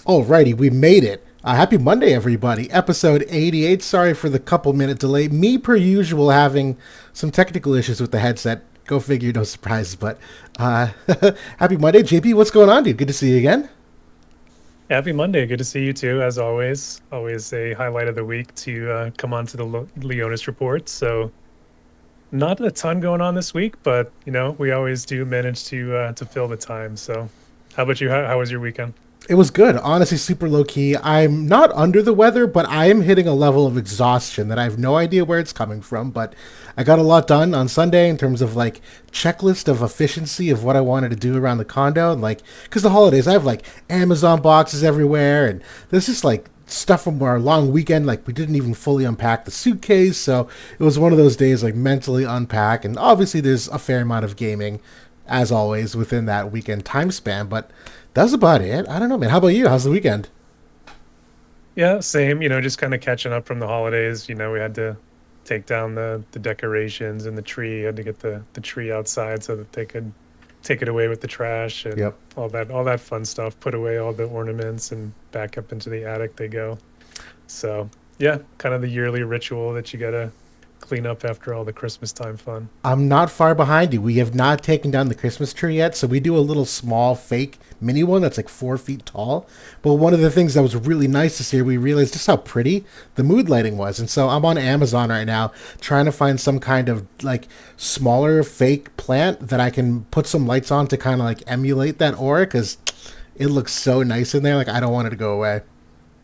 Alrighty, we made it. Happy Monday, everybody. Episode 88. Sorry for the couple minute delay. Me, per usual, having some technical issues with the headset. Go figure, no surprises. But happy Monday. JP, what's going on, dude? Good to see you again. Happy Monday. Good to see you too, as always. Always a highlight of the week to come on to the Leonis report. So, not a ton going on this week, but we always do manage to fill the time. So, how about you? How was your weekend? It was good. Honestly, super low key. I'm not under the weather, but I am hitting a level of exhaustion that I have no idea where it's coming from. But I got a lot done on Sunday in terms of like checklist of efficiency of what I wanted to do around the condo. And like, because the holidays, I have like Amazon boxes everywhere, and there's just like stuff from our long weekend. Like, we didn't even fully unpack the suitcase. So it was one of those days like mentally unpack. And obviously, there's a fair amount of gaming, as always, within that weekend time span. But that's about it. I don't know, man. How about you? How's the weekend? Yeah, same. Just kind of catching up from the holidays. We had to take down the decorations and the tree. Had to get the tree outside so that they could take it away with the trash and Yep. all that fun stuff. Put away all the ornaments and back up into the attic they go. So yeah, kind of the yearly ritual that you gotta clean up after all the Christmas time fun. I'm not far behind you. We have not taken down the Christmas tree yet, so we do a little small fake mini one that's like 4 feet tall. But one of the things that was really nice this year, we realized just how pretty the mood lighting was. And so I'm on Amazon right now trying to find some kind of like smaller fake plant that I can put some lights on to kind of like emulate that aura because it looks so nice in there. Like, I don't want it to go away.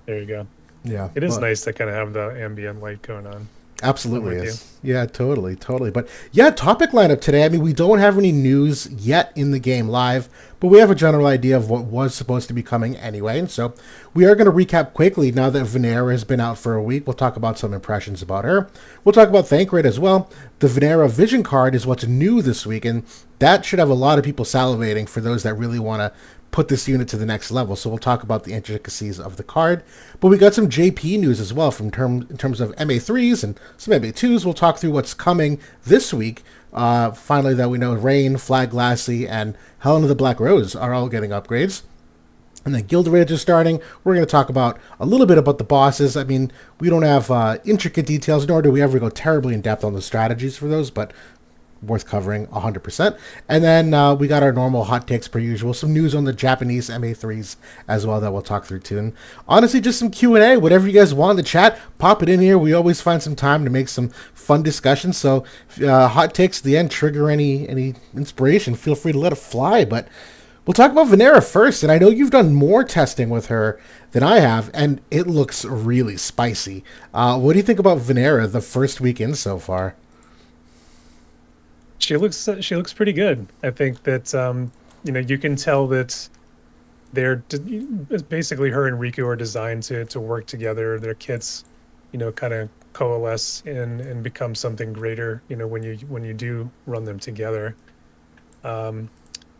There you go. Yeah, It is but nice to kind of have the ambient light going on. I'm absolutely with you. is. Yeah, totally, totally. But yeah, topic lineup today. I mean, we don't have any news yet in the game live, but we have a general idea of what was supposed to be coming anyway. And so we are going to recap quickly now that Vinera has been out for a week. We'll talk about some impressions about her. We'll talk about Thancred as well. The Vinera Vision card is what's new this week, and that should have a lot of people salivating for those that really want to put this unit to the next level. So we'll talk about the intricacies of the card. But we got some JP news as well in terms of MA3s and some MA2s. We'll talk through what's coming this week. Finally, that we know Rain, Flag Glacy, and Helena the Black Rose are all getting upgrades. And then Guild Rage is starting. We're going to talk about a little bit about the bosses. I mean, we don't have intricate details, nor do we ever go terribly in depth on the strategies for those, but worth covering 100%. And then we got our normal hot takes per usual. Some news on the Japanese MA3s as well that we'll talk through too. And honestly, just some Q&A. Whatever you guys want in the chat, pop it in here. We always find some time to make some fun discussions. So hot takes at the end trigger any inspiration, feel free to let it fly. But we'll talk about Vinera first. And I know you've done more testing with her than I have, and it looks really spicy. What do you think about Vinera the first week in so far? She looks pretty good. I think that you can tell that basically her and Riku are designed to work together. Their kits, kind of coalesce and become something greater. When you do run them together.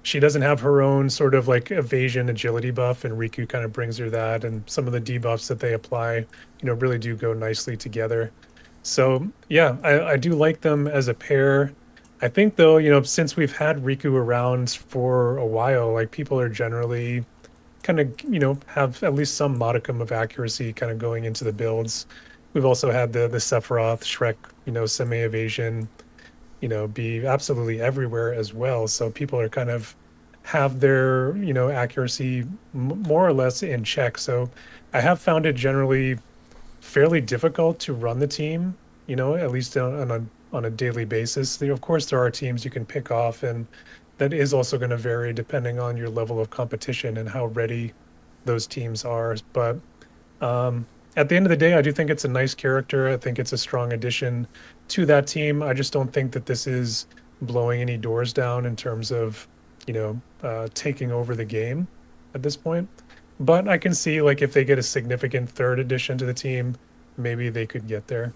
She doesn't have her own sort of like evasion agility buff, and Riku kind of brings her that, and some of the debuffs that they apply, really do go nicely together. So yeah, I do like them as a pair. I think though, since we've had Riku around for a while, like people are generally kind of, have at least some modicum of accuracy kind of going into the builds. We've also had the Sephiroth, Shrek, semi-evasion, be absolutely everywhere as well. So people are kind of have their, accuracy more or less in check. So I have found it generally fairly difficult to run the team, at least on a daily basis. Of course, there are teams you can pick off, and that is also going to vary depending on your level of competition and how ready those teams are. But at the end of the day, I do think it's a nice character. I think it's a strong addition to that team. I just don't think that this is blowing any doors down in terms of, taking over the game at this point. But I can see like if they get a significant third addition to the team, maybe they could get there.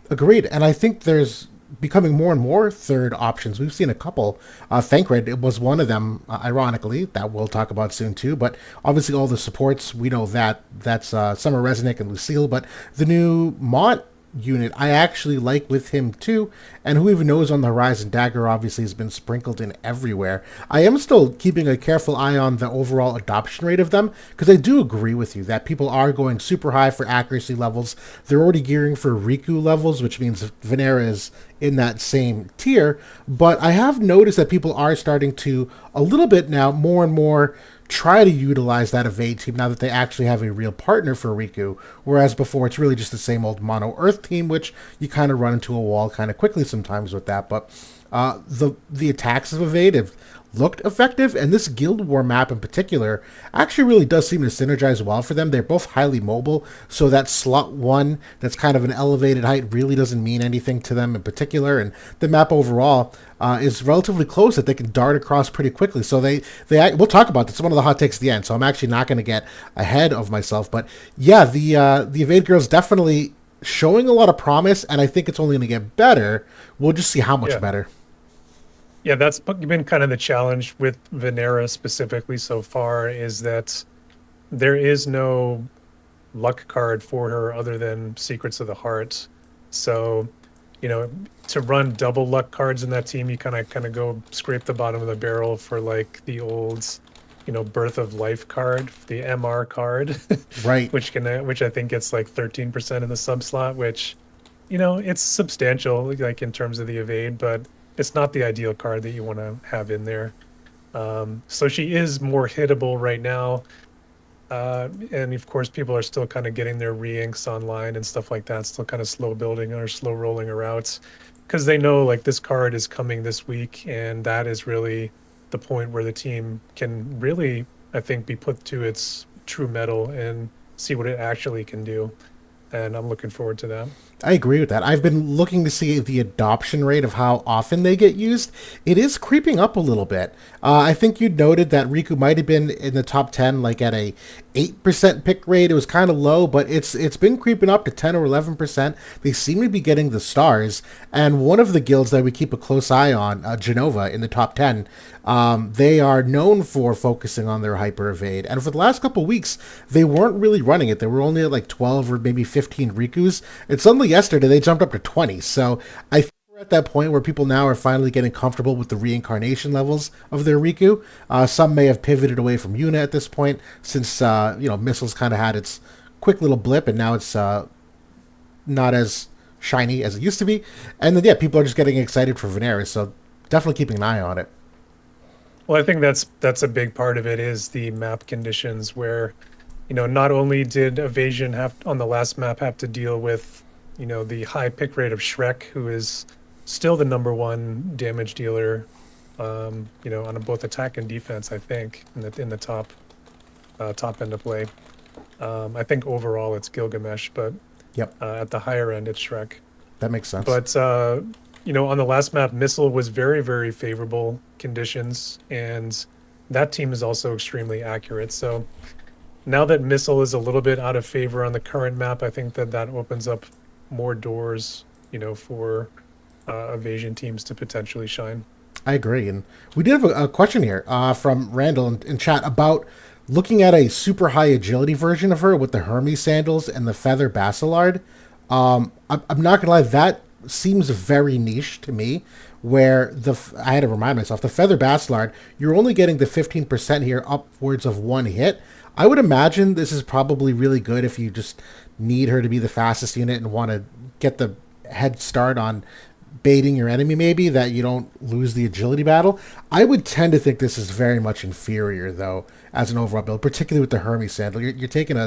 Agreed. And I think there's becoming more and more third options. We've seen a couple. Thancred, it was one of them, ironically, that we'll talk about soon too. But obviously, all the supports, we know that. That's Summer Resnick and Lucille. But the new Mont unit I actually like with him too, and who even knows on the horizon. Dagger obviously has been sprinkled in everywhere. I am still keeping a careful eye on the overall adoption rate of them, because I do agree with you that people are going super high for accuracy levels. They're already gearing for Riku levels, which means Vinera is in that same tier. But I have noticed that people are starting to, a little bit now, more and more try to utilize that evade team now that they actually have a real partner for Riku, whereas before it's really just the same old mono Earth team, which you kind of run into a wall kind of quickly sometimes with that. But the attacks of evade have looked effective, and this Guild War map in particular actually really does seem to synergize well for them. They're both highly mobile, so that slot one that's kind of an elevated height really doesn't mean anything to them in particular, and the map overall is relatively close that they can dart across pretty quickly. So we'll talk about this. It's one of the hot takes at the end, so I'm actually not going to get ahead of myself. But yeah, the Evade Girls definitely showing a lot of promise, and I think it's only going to get better. We'll just see how much Yeah. better. Yeah, that's been kind of the challenge with Venera specifically so far, is that there is no luck card for her other than Secrets of the Heart. So, to run double luck cards in that team, you kind of go scrape the bottom of the barrel for like the old, Birth of Life card, the MR card, Right. which I think gets like 13% in the sub slot, which it's substantial, like in terms of the evade, but it's not the ideal card that you want to have in there. So she is more hittable right now. And of course, people are still kind of getting their re-inks online and stuff like that, still kind of slow building or slow rolling her out, because they know like this card is coming this week, and that is really the point where the team can really, I think, be put to its true mettle and see what it actually can do. And I'm looking forward to that. I agree with that. I've been looking to see the adoption rate of how often they get used. It is creeping up a little bit. I think you noted that Riku might have been in the top 10, like at a 8% pick rate. It was kind of low, but it's been creeping up to 10 or 11%. They seem to be getting the stars. And one of the guilds that we keep a close eye on, Genova, in the top 10, they are known for focusing on their hyper evade. And for the last couple of weeks, they weren't really running it. They were only at like 12 or maybe 15 Rikus. And suddenly yesterday they jumped up to 20. So I think we're at that point where people now are finally getting comfortable with the reincarnation levels of their Riku. Some may have pivoted away from Yuna at this point, since missiles kind of had its quick little blip, and now it's not as shiny as it used to be. And then yeah, people are just getting excited for Venera. So definitely keeping an eye on it. Well, I think that's a big part of it, is the map conditions where, not only did Evasion have on the last map have to deal with, the high pick rate of Shrek, who is still the number one damage dealer, on both attack and defense, I think, in the top end of play. I think overall it's Gilgamesh, but Yep, at the higher end it's Shrek. that makes sense. But on the last map, Missile was very, very favorable conditions, and that team is also extremely accurate. So now that Missile is a little bit out of favor on the current map, I think that opens up more doors, for evasion teams to potentially shine. I agree. And we did have a question here from Randall in chat about looking at a super high agility version of her with the Hermes sandals and the feather basilard. I'm not gonna lie, that seems very niche to me. Where I had to remind myself, the feather basilard, you're only getting the 15% here, upwards of one hit. I would imagine this is probably really good if you just need her to be the fastest unit and want to get the head start on baiting your enemy, maybe, that you don't lose the agility battle. I would tend to think this is very much inferior, though, as an overall build, particularly with the Hermes sandal. You're taking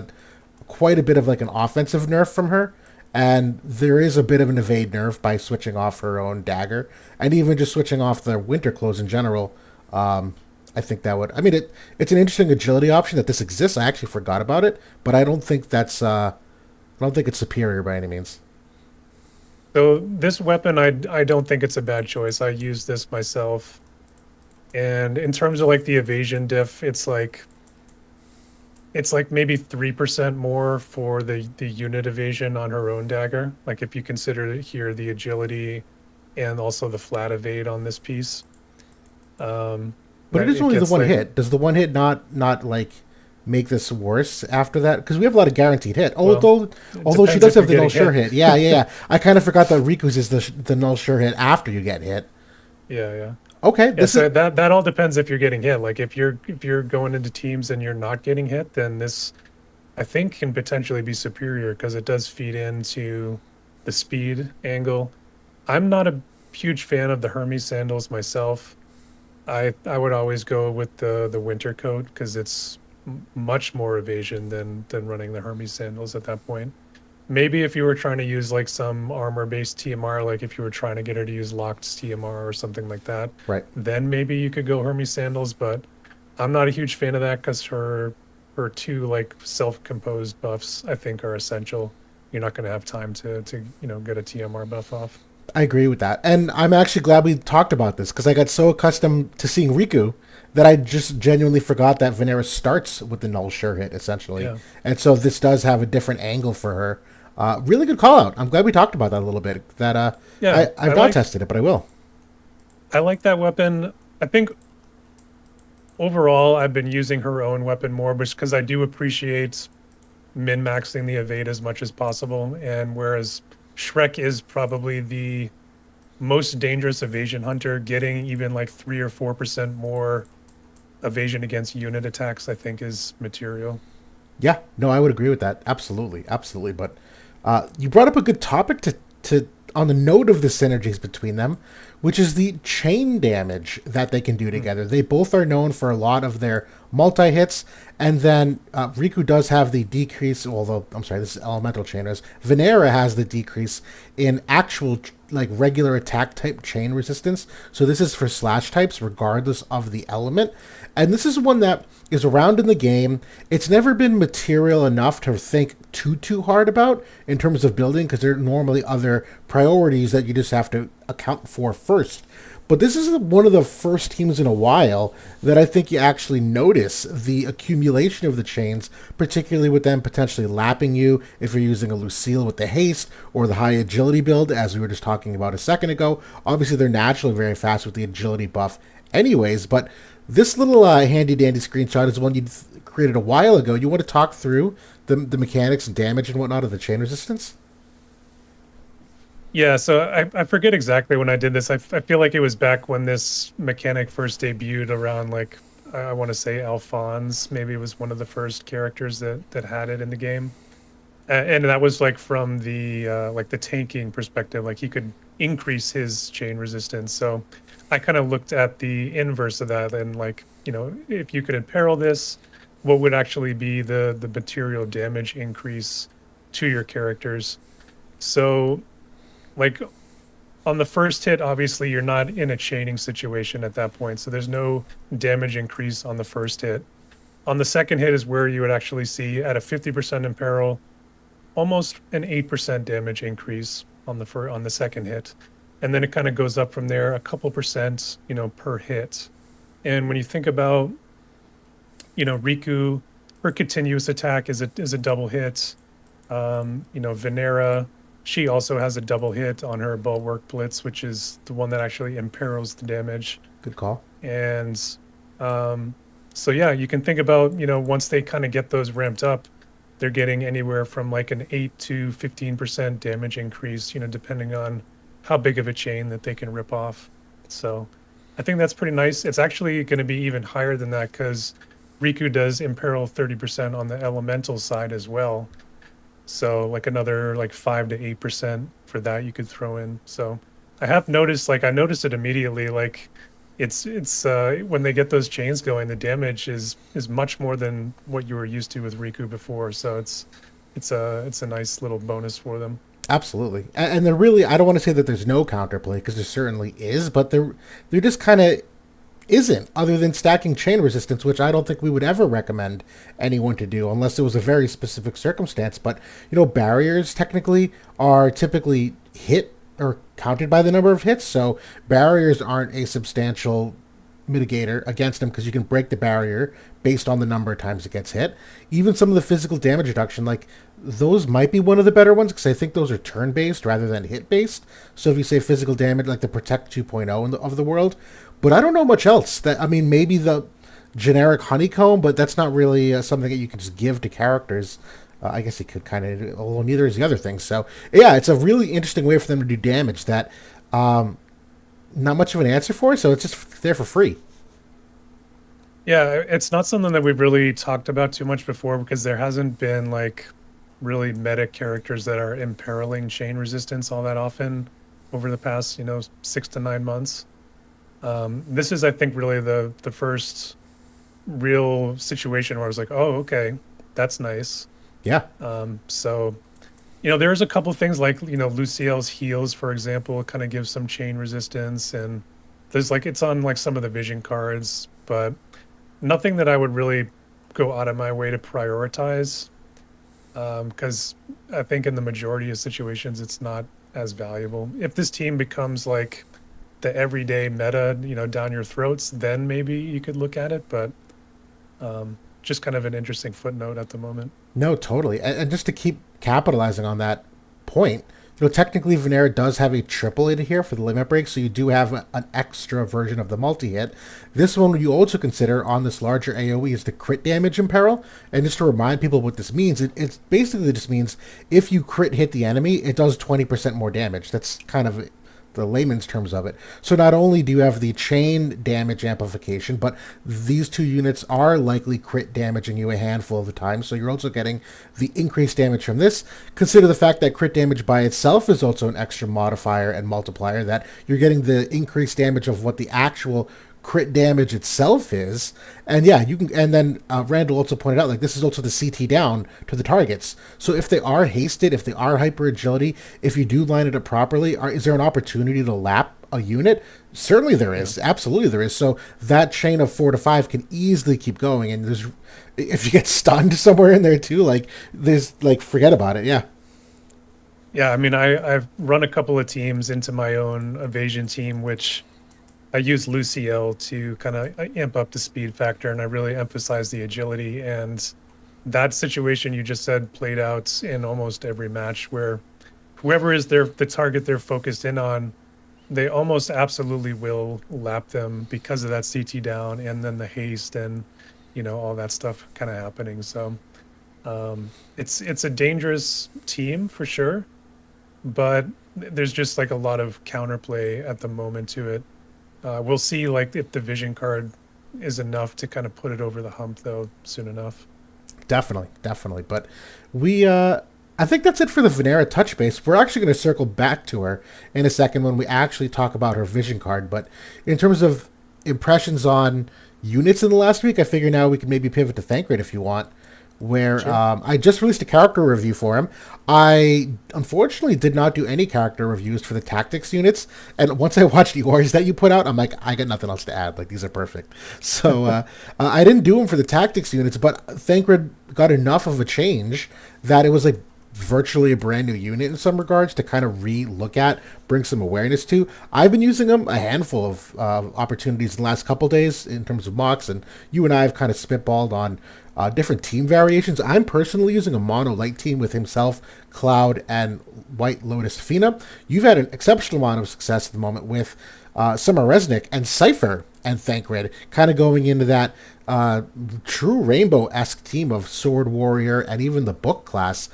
quite a bit of like an offensive nerf from her, and there is a bit of an evade nerf by switching off her own dagger, and even just switching off the winter clothes in general. I think that would. I mean, it's an interesting agility option that this exists. I actually forgot about it, but I don't think that's. I don't think it's superior by any means. So this weapon, I don't think it's a bad choice. I use this myself, and in terms of like the evasion diff, it's like maybe 3% more for the unit evasion on her own dagger. Like if you consider here the agility and also the flat evade on this piece. But it is only the one hit. Does the one hit not like make this worse after that? Because we have a lot of guaranteed hit. Well, it Although she depends does if have you're the null getting sure hit. hit. Yeah, yeah, yeah. I kind of forgot that Riku's is the null sure hit after you get hit. Yeah, yeah. Okay, Yeah, this is so that all depends if you're getting hit. Like if you're going into teams and you're not getting hit, then this I think can potentially be superior because it does feed into the speed angle. I'm not a huge fan of the Hermes sandals myself. I would always go with the winter coat because it's much more evasion than running the Hermes sandals at that point. Maybe if you were trying to use like some armor based TMR, like if you were trying to get her to use locked TMR or something like that, right. then maybe you could go Hermes sandals, but I'm not a huge fan of that because her two like self-composed buffs I think are essential. You're not going to have time to get a TMR buff off. I agree with that. And I'm actually glad we talked about this because I got so accustomed to seeing Riku that I just genuinely forgot that Vinera starts with the null sure hit, essentially. Yeah. And so this does have a different angle for her. Really good call out. I'm glad we talked about that a little bit. That Yeah, I've not tested it, but I will. I like that weapon. I think overall I've been using her own weapon more because I do appreciate min-maxing the evade as much as possible. And whereas Shrek is probably the most dangerous evasion hunter, getting even like 3 or 4% more evasion against unit attacks, I think is material. Yeah, no, I would agree with that. Absolutely, absolutely. But you brought up a good topic to on the note of the synergies between them, which is the chain damage that they can do together. They both are known for a lot of their multi hits, and then Riku does have the decrease. Although I'm sorry, this is elemental chainers. Vinera has the decrease in actual like regular attack type chain resistance. So this is for slash types, regardless of the element. And this is one that is around in the game. It's never been material enough to think too hard about in terms of building because there are normally other priorities that you just have to account for first. But this is one of the first teams in a while that I think you actually notice the accumulation of the chains, particularly with them potentially lapping you if you're using a Lucille with the haste or the high agility build, as we were just talking about a second ago. Obviously, they're naturally very fast with the agility buff anyways, but this little handy-dandy screenshot is one you created a while ago. You want to talk through the mechanics and damage and whatnot of the chain resistance? Yeah, so I forget exactly when I did this. I feel like it was back when this mechanic first debuted around like I want to say Alphonse. Maybe it was one of the first characters that had it in the game. And that was like from the tanking perspective, like he could increase his chain resistance. So I kind of looked at the inverse of that and like, if you could imperil this, what would actually be the material damage increase to your characters? So like on the first hit, obviously you're not in a chaining situation at that point. So there's no damage increase on the first hit. On the second hit is where you would actually see at a 50% imperil almost an 8% damage increase on the second hit. And then it kind of goes up from there a couple percent, per hit. And when you think about, Riku, her continuous attack is a double hit. Vinera, she also has a double hit on her Bulwark Blitz, which is the one that actually imperils the damage. Good call. And so yeah, you can think about, once they kind of get those ramped up, they're getting anywhere from like an 8 to 15% damage increase, depending on how big of a chain that they can rip off. So I think that's pretty nice. It's actually going to be even higher than that because Riku does imperil 30% on the elemental side as well. So like another like 5 to 8% for that you could throw in. So I have noticed, like I noticed it immediately, like it's when they get those chains going, the damage is much more than what you were used to with Riku before. So it's a nice little bonus for them. Absolutely, and they're really. I don't want to say that there's no counterplay because there certainly is, but there just kind of isn't, other than stacking chain resistance, which I don't think we would ever recommend anyone to do unless it was a very specific circumstance. But barriers technically are typically hit or counted by the number of hits, so barriers aren't a substantial mitigator against them because you can break the barrier based on the number of times it gets hit. Even some of the physical damage reduction, like those might be one of the better ones because I think those are turn based rather than hit based. So if you say physical damage, like the Protect 2.0 of the world, but I don't know much else. That I mean, maybe generic honeycomb, but that's not really something that you can just give to characters. I guess you could kind of, well, neither is the other thing. So yeah, it's a really interesting way for them to do damage that not much of an answer for. So it's just there for free. Yeah, it's not something that we've really talked about too much before because there hasn't been like really meta characters that are imperiling chain resistance all that often over the past, 6 to 9 months. This is, I think, really the first real situation where I was like, oh, okay, that's nice. Yeah, So, there's a couple things like, Luciel's heals, for example, kind of gives some chain resistance, and there's like it's on like some of the vision cards, but nothing that I would really go out of my way to prioritize. Because I think in the majority of situations, it's not as valuable. If this team becomes like the everyday meta, down your throats, then maybe you could look at it. But just kind of an interesting footnote at the moment. no, totally. And just to keep capitalizing on that point, technically Venera does have a triple hit here for the limit break, so you do have an extra version of the multi hit. This one you also consider on this larger AoE is the crit damage imperil. And just to remind people what this means, it basically just means if you crit hit the enemy, it does 20% more damage. That's kind of the layman's terms of it. So not only do you have the chain damage amplification, but these two units are likely crit damaging you a handful of the time. So you're also getting the increased damage from this. Consider the fact that crit damage by itself is also an extra modifier and multiplier, that you're getting the increased damage of what the actual crit damage itself is. And yeah, you can. And then Randall also pointed out, like, this is also the CT down to the targets. So if they are hasted, if they are hyper agility, if you do line it up properly, is there an opportunity to lap a unit? Certainly there is. Yeah. Absolutely there is. So that chain of 4 to 5 can easily keep going. And there's, if you get stunned somewhere in there too, like, there's like, forget about it. Yeah. Yeah, I mean, I've run a couple of teams into my own evasion team, which I use Luciel to kind of amp up the speed factor, and I really emphasize the agility. And that situation you just said played out in almost every match where whoever is the target they're focused in on, they almost absolutely will lap them because of that CT down and then the haste and all that stuff kind of happening. So it's a dangerous team for sure, but there's just like a lot of counterplay at the moment to it. We'll see, like, if the vision card is enough to kind of put it over the hump, though, soon enough. Definitely, definitely. But I think that's it for the Venera touch base. We're actually going to circle back to her in a second when we actually talk about her vision card. But in terms of impressions on units in the last week, I figure now we can maybe pivot to Thancred if you want, where Sure. I just released a character review for him. I unfortunately did not do any character reviews for the tactics units, and once I watched the ores that you put out, I'm like, I got nothing else to add. Like, these are perfect. So I didn't do them for the tactics units, but Thancred got enough of a change that it was like virtually a brand new unit in some regards to kind of re-look at, bring some awareness to. I've been using them a handful of opportunities in the last couple days in terms of mocks, and you and I have kind of spitballed on different team variations. I'm personally using a mono light team with himself, Cloud, and White Lotus Fina. You've had an exceptional amount of success at the moment with Summer Resnick and Cypher and Thancred, kind of going into that true rainbow-esque team of Sword Warrior and even the book class.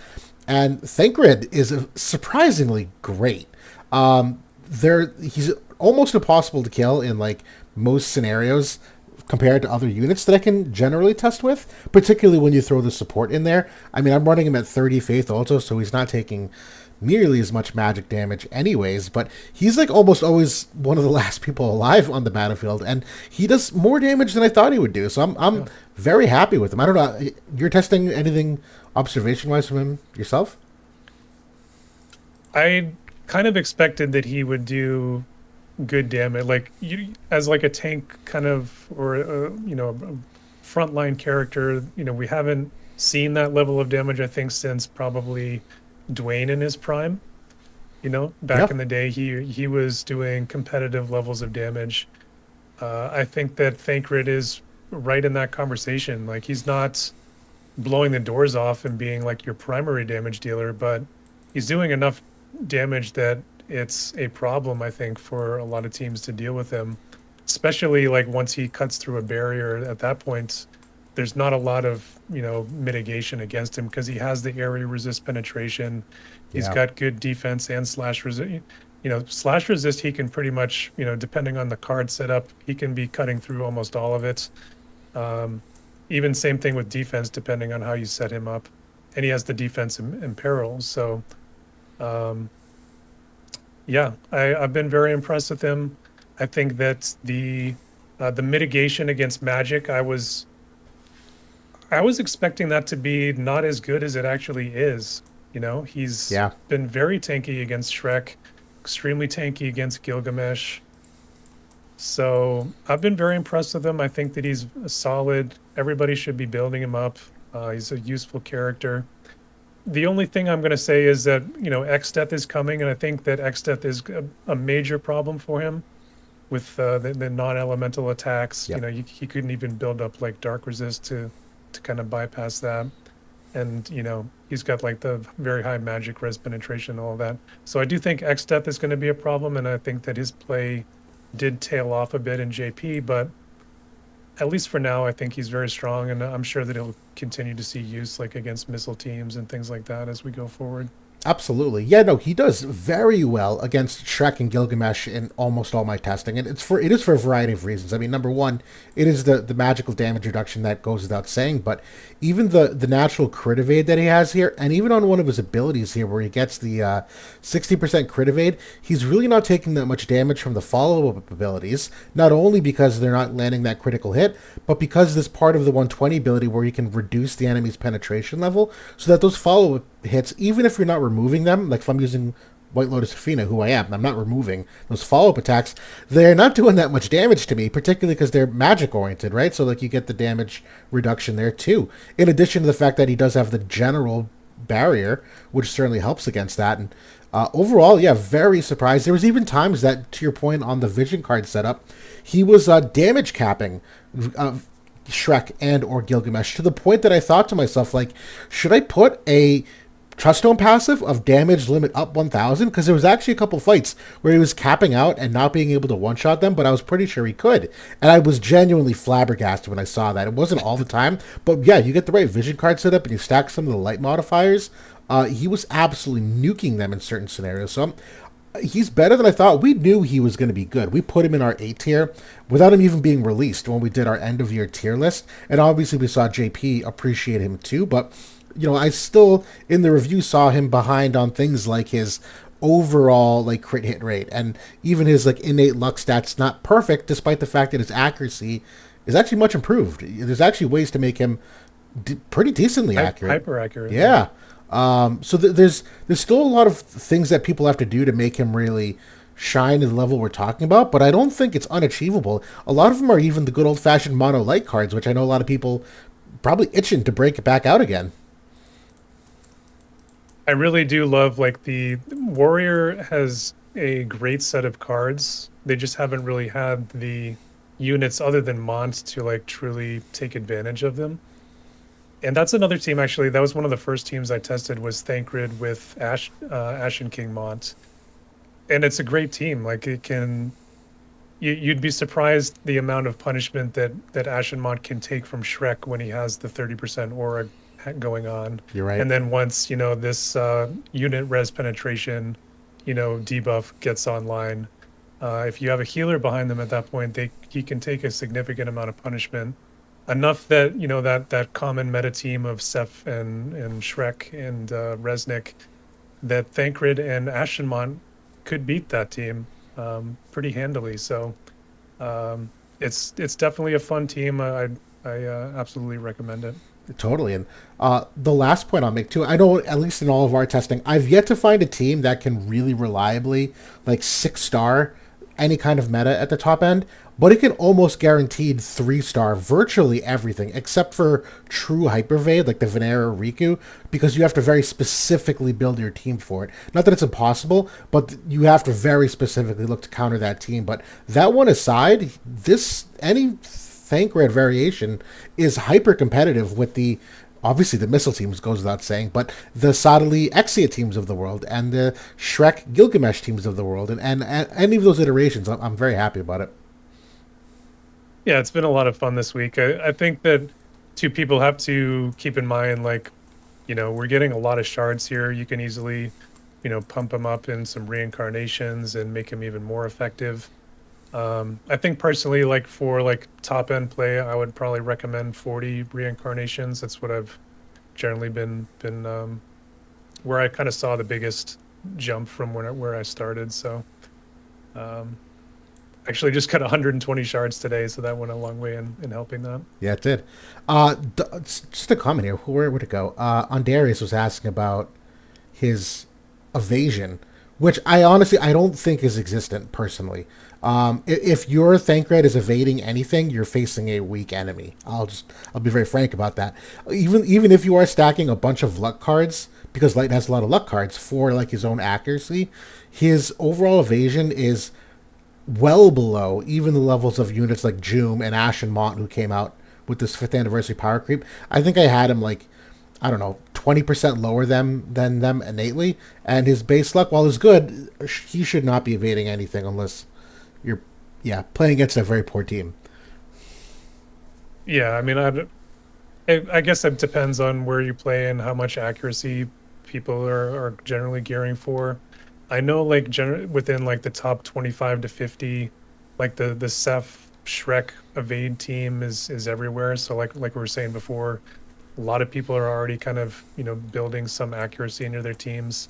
And Thancred is surprisingly great. He's almost impossible to kill in like most scenarios compared to other units that I can generally test with, particularly when you throw the support in there. I mean, I'm running him at 30 Faith also, so he's not taking nearly as much magic damage anyways, but he's like almost always one of the last people alive on the battlefield, and he does more damage than I thought he would do, so I'm Yeah. very happy with him. I don't know, you're testing anything observation-wise from him yourself? I kind of expected that he would do good damage, like you as like a tank kind of, or a frontline character. We haven't seen that level of damage, I think, since probably Dwayne in his prime. Back Yeah. in the day, he was doing competitive levels of damage. I think that Thancred is right in that conversation. Like, he's not blowing the doors off and being like your primary damage dealer, but he's doing enough damage that it's a problem, I think, for a lot of teams to deal with him. especially like once he cuts through a barrier at that point, there's not a lot of, mitigation against him because he has the area resist penetration. He's Yeah. got good defense and slash resist. Slash resist, he can pretty much, depending on the card setup, he can be cutting through almost all of it. Um, Even same thing with defense, depending on how you set him up. And he has the defense in peril. So, um, yeah, I've been very impressed with him. I think that the mitigation against magic, I was expecting that to be not as good as it actually is. He's Yeah. been very tanky against Shrek, extremely tanky against Gilgamesh. So I've been very impressed with him. I think that he's a solid. Everybody should be building him up. He's a useful character. The only thing I'm going to say is that, X-Death is coming, and I think that X-Death is a major problem for him with the non-elemental attacks. Yep. He couldn't even build up like Dark Resist to kind of bypass that. And, he's got like the very high magic res penetration and all that. So I do think X-Death is going to be a problem, and I think that his play did tail off a bit in JP, but at least for now, I think he's very strong, and I'm sure that he'll continue to see use like against missile teams and things like that as we go forward. Absolutely. Yeah, no, he does very well against Shrek and Gilgamesh in almost all my testing. And it is for a variety of reasons. I mean, number one, it is the magical damage reduction that goes without saying, but even the natural crit evade that he has here, and even on one of his abilities here where he gets the 60% crit evade, he's really not taking that much damage from the follow-up abilities, not only because they're not landing that critical hit, but because this part of the 120 ability where you can reduce the enemy's penetration level so that those follow-up hits, even if you're not removing them, like if I'm using White Lotus Athena, who I am, I'm not removing those follow-up attacks, they're not doing that much damage to me, particularly because they're magic-oriented, right? So, like, you get the damage reduction there, too. In addition to the fact that he does have the general barrier, which certainly helps against that. And overall, yeah, very surprised. There was even times that, to your point on the vision card setup, he was damage capping Shrek and or Gilgamesh to the point that I thought to myself, like, should I put a Truststone passive of damage limit up 1000? Because there was actually a couple fights where he was capping out and not being able to one-shot them, but I was pretty sure he could. And I was genuinely flabbergasted when I saw that. It wasn't all the time, but yeah, you get the right vision card set up and you stack some of the light modifiers. He was absolutely nuking them in certain scenarios. So he's better than I thought. We knew he was going to be good. We put him in our A tier without him even being released when we did our end of year tier list. And obviously we saw JP appreciate him too, but I still, in the review, saw him behind on things like his overall, like, crit hit rate. And even his, like, innate luck stats, not perfect, despite the fact that his accuracy is actually much improved. There's actually ways to make him pretty decently accurate. Hyper accurate. Yeah. So there's still a lot of things that people have to do to make him really shine to the level we're talking about, but I don't think it's unachievable. A lot of them are even the good old-fashioned mono light cards, which I know a lot of people probably itching to break it back out again. I really do love, like, the Warrior has a great set of cards. They just haven't really had the units other than Mont to, like, truly take advantage of them. And that's another team, actually. That was one of the first teams I tested, was Thancred with Ashen King Mont. And it's a great team. Like, it can... You'd be surprised the amount of punishment that Ashen Mont can take from Shrek when he has the 30% aura going on. You're right. And then once, this unit res penetration, debuff gets online, if you have a healer behind them at that point, he can take a significant amount of punishment. Enough that, that common meta team of Seth and Shrek and Resnick, that Thancred and Ashenmont could beat that team pretty handily. So it's definitely a fun team. I absolutely recommend it. Totally. And the last point I'll make too, I know at least in all of our testing, I've yet to find a team that can really reliably, like, 6-star any kind of meta at the top end, but it can almost guaranteed 3-star virtually everything except for true Hypervade, like the Vinera Riku, because you have to very specifically build your team for it. Not that it's impossible, but you have to very specifically look to counter that team. But that one aside, any Thancred variation is hyper competitive with obviously the missile teams, goes without saying, but the Sadali Exia teams of the world and the Shrek Gilgamesh teams of the world, and any of those iterations, I'm very happy about it. Yeah, it's been a lot of fun this week. I think that two people have to keep in mind, like, we're getting a lot of shards here. You can easily, pump them up in some reincarnations and make them even more effective. I think personally, like for like top end play, I would probably recommend 40 reincarnations. That's what I've generally been where I kind of saw the biggest jump from where I started. So um, actually just got 120 shards today, so that went a long way in helping that. Yeah, it did. Just a comment here. Where'd it go? Andarius was asking about his evasion, which I honestly I don't think is existent personally. If your Thancred is evading anything, you're facing a weak enemy. I'll be very frank about that. Even if you are stacking a bunch of luck cards, because Light has a lot of luck cards for like his own accuracy, his overall evasion is well below even the levels of units like Joom and Ash and Mont who came out with this fifth anniversary power creep. I think I had him like, I don't know, 20% lower than them innately, and his base luck, while is good, he should not be evading anything unless you're, yeah, playing against a very poor team. Yeah, I mean, I guess it depends on where you play and how much accuracy people are generally gearing for. I know, like, within like the top 25 to 50, like the Seth Shrek evade team is everywhere. So like we were saying before, a lot of people are already kind of building some accuracy into their teams.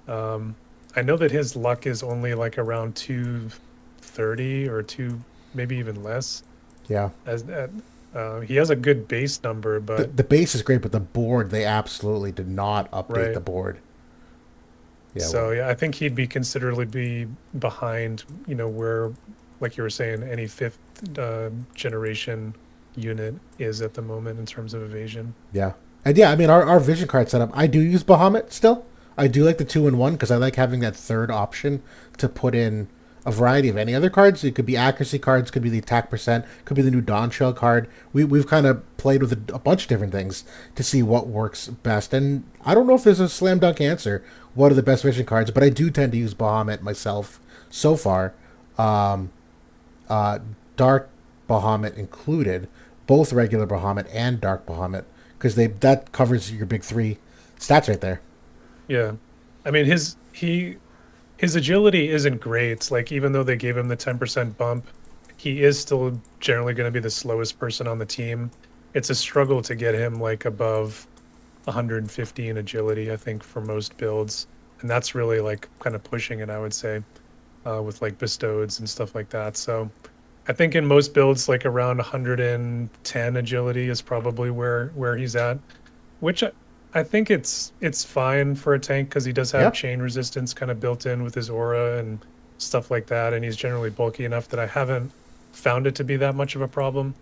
Um, I know that his luck is only like around 230 or two, maybe even less. Yeah, As he has a good base number, the but the base is great, but the board they absolutely did not update right. the board. Yeah, So yeah, I think he'd be considerably be behind, where, like you were saying, any fifth generation unit is at the moment in terms of evasion. yeah, and yeah. I mean, our vision card setup. I do use Bahamut still. I do like the 2-in-1 because I like having that third option to put in a variety of any other cards. It could be accuracy cards, could be the attack percent, could be the new Dawn Shell card. We've kind of played with a bunch of different things to see what works best. And I don't know if there's a slam dunk answer. What are the best vision cards? But I do tend to use Bahamut myself so far. Um, uh, Dark Bahamut included, both regular Bahamut and Dark Bahamut, because they that covers your big three stats right there. Yeah, I mean his agility isn't great. Like even though they gave him the 10% bump, he is still generally going to be the slowest person on the team. It's a struggle to get him like above 150 in agility, I think, for most builds, and that's really like kind of pushing it, I would say, with like bestows and stuff like that. So I think in most builds, like around 110 agility is probably where he's at, which I think it's fine for a tank because he does have Yeah. chain resistance kind of built in with his aura and stuff like that, and he's generally bulky enough that I haven't found it to be that much of a problem.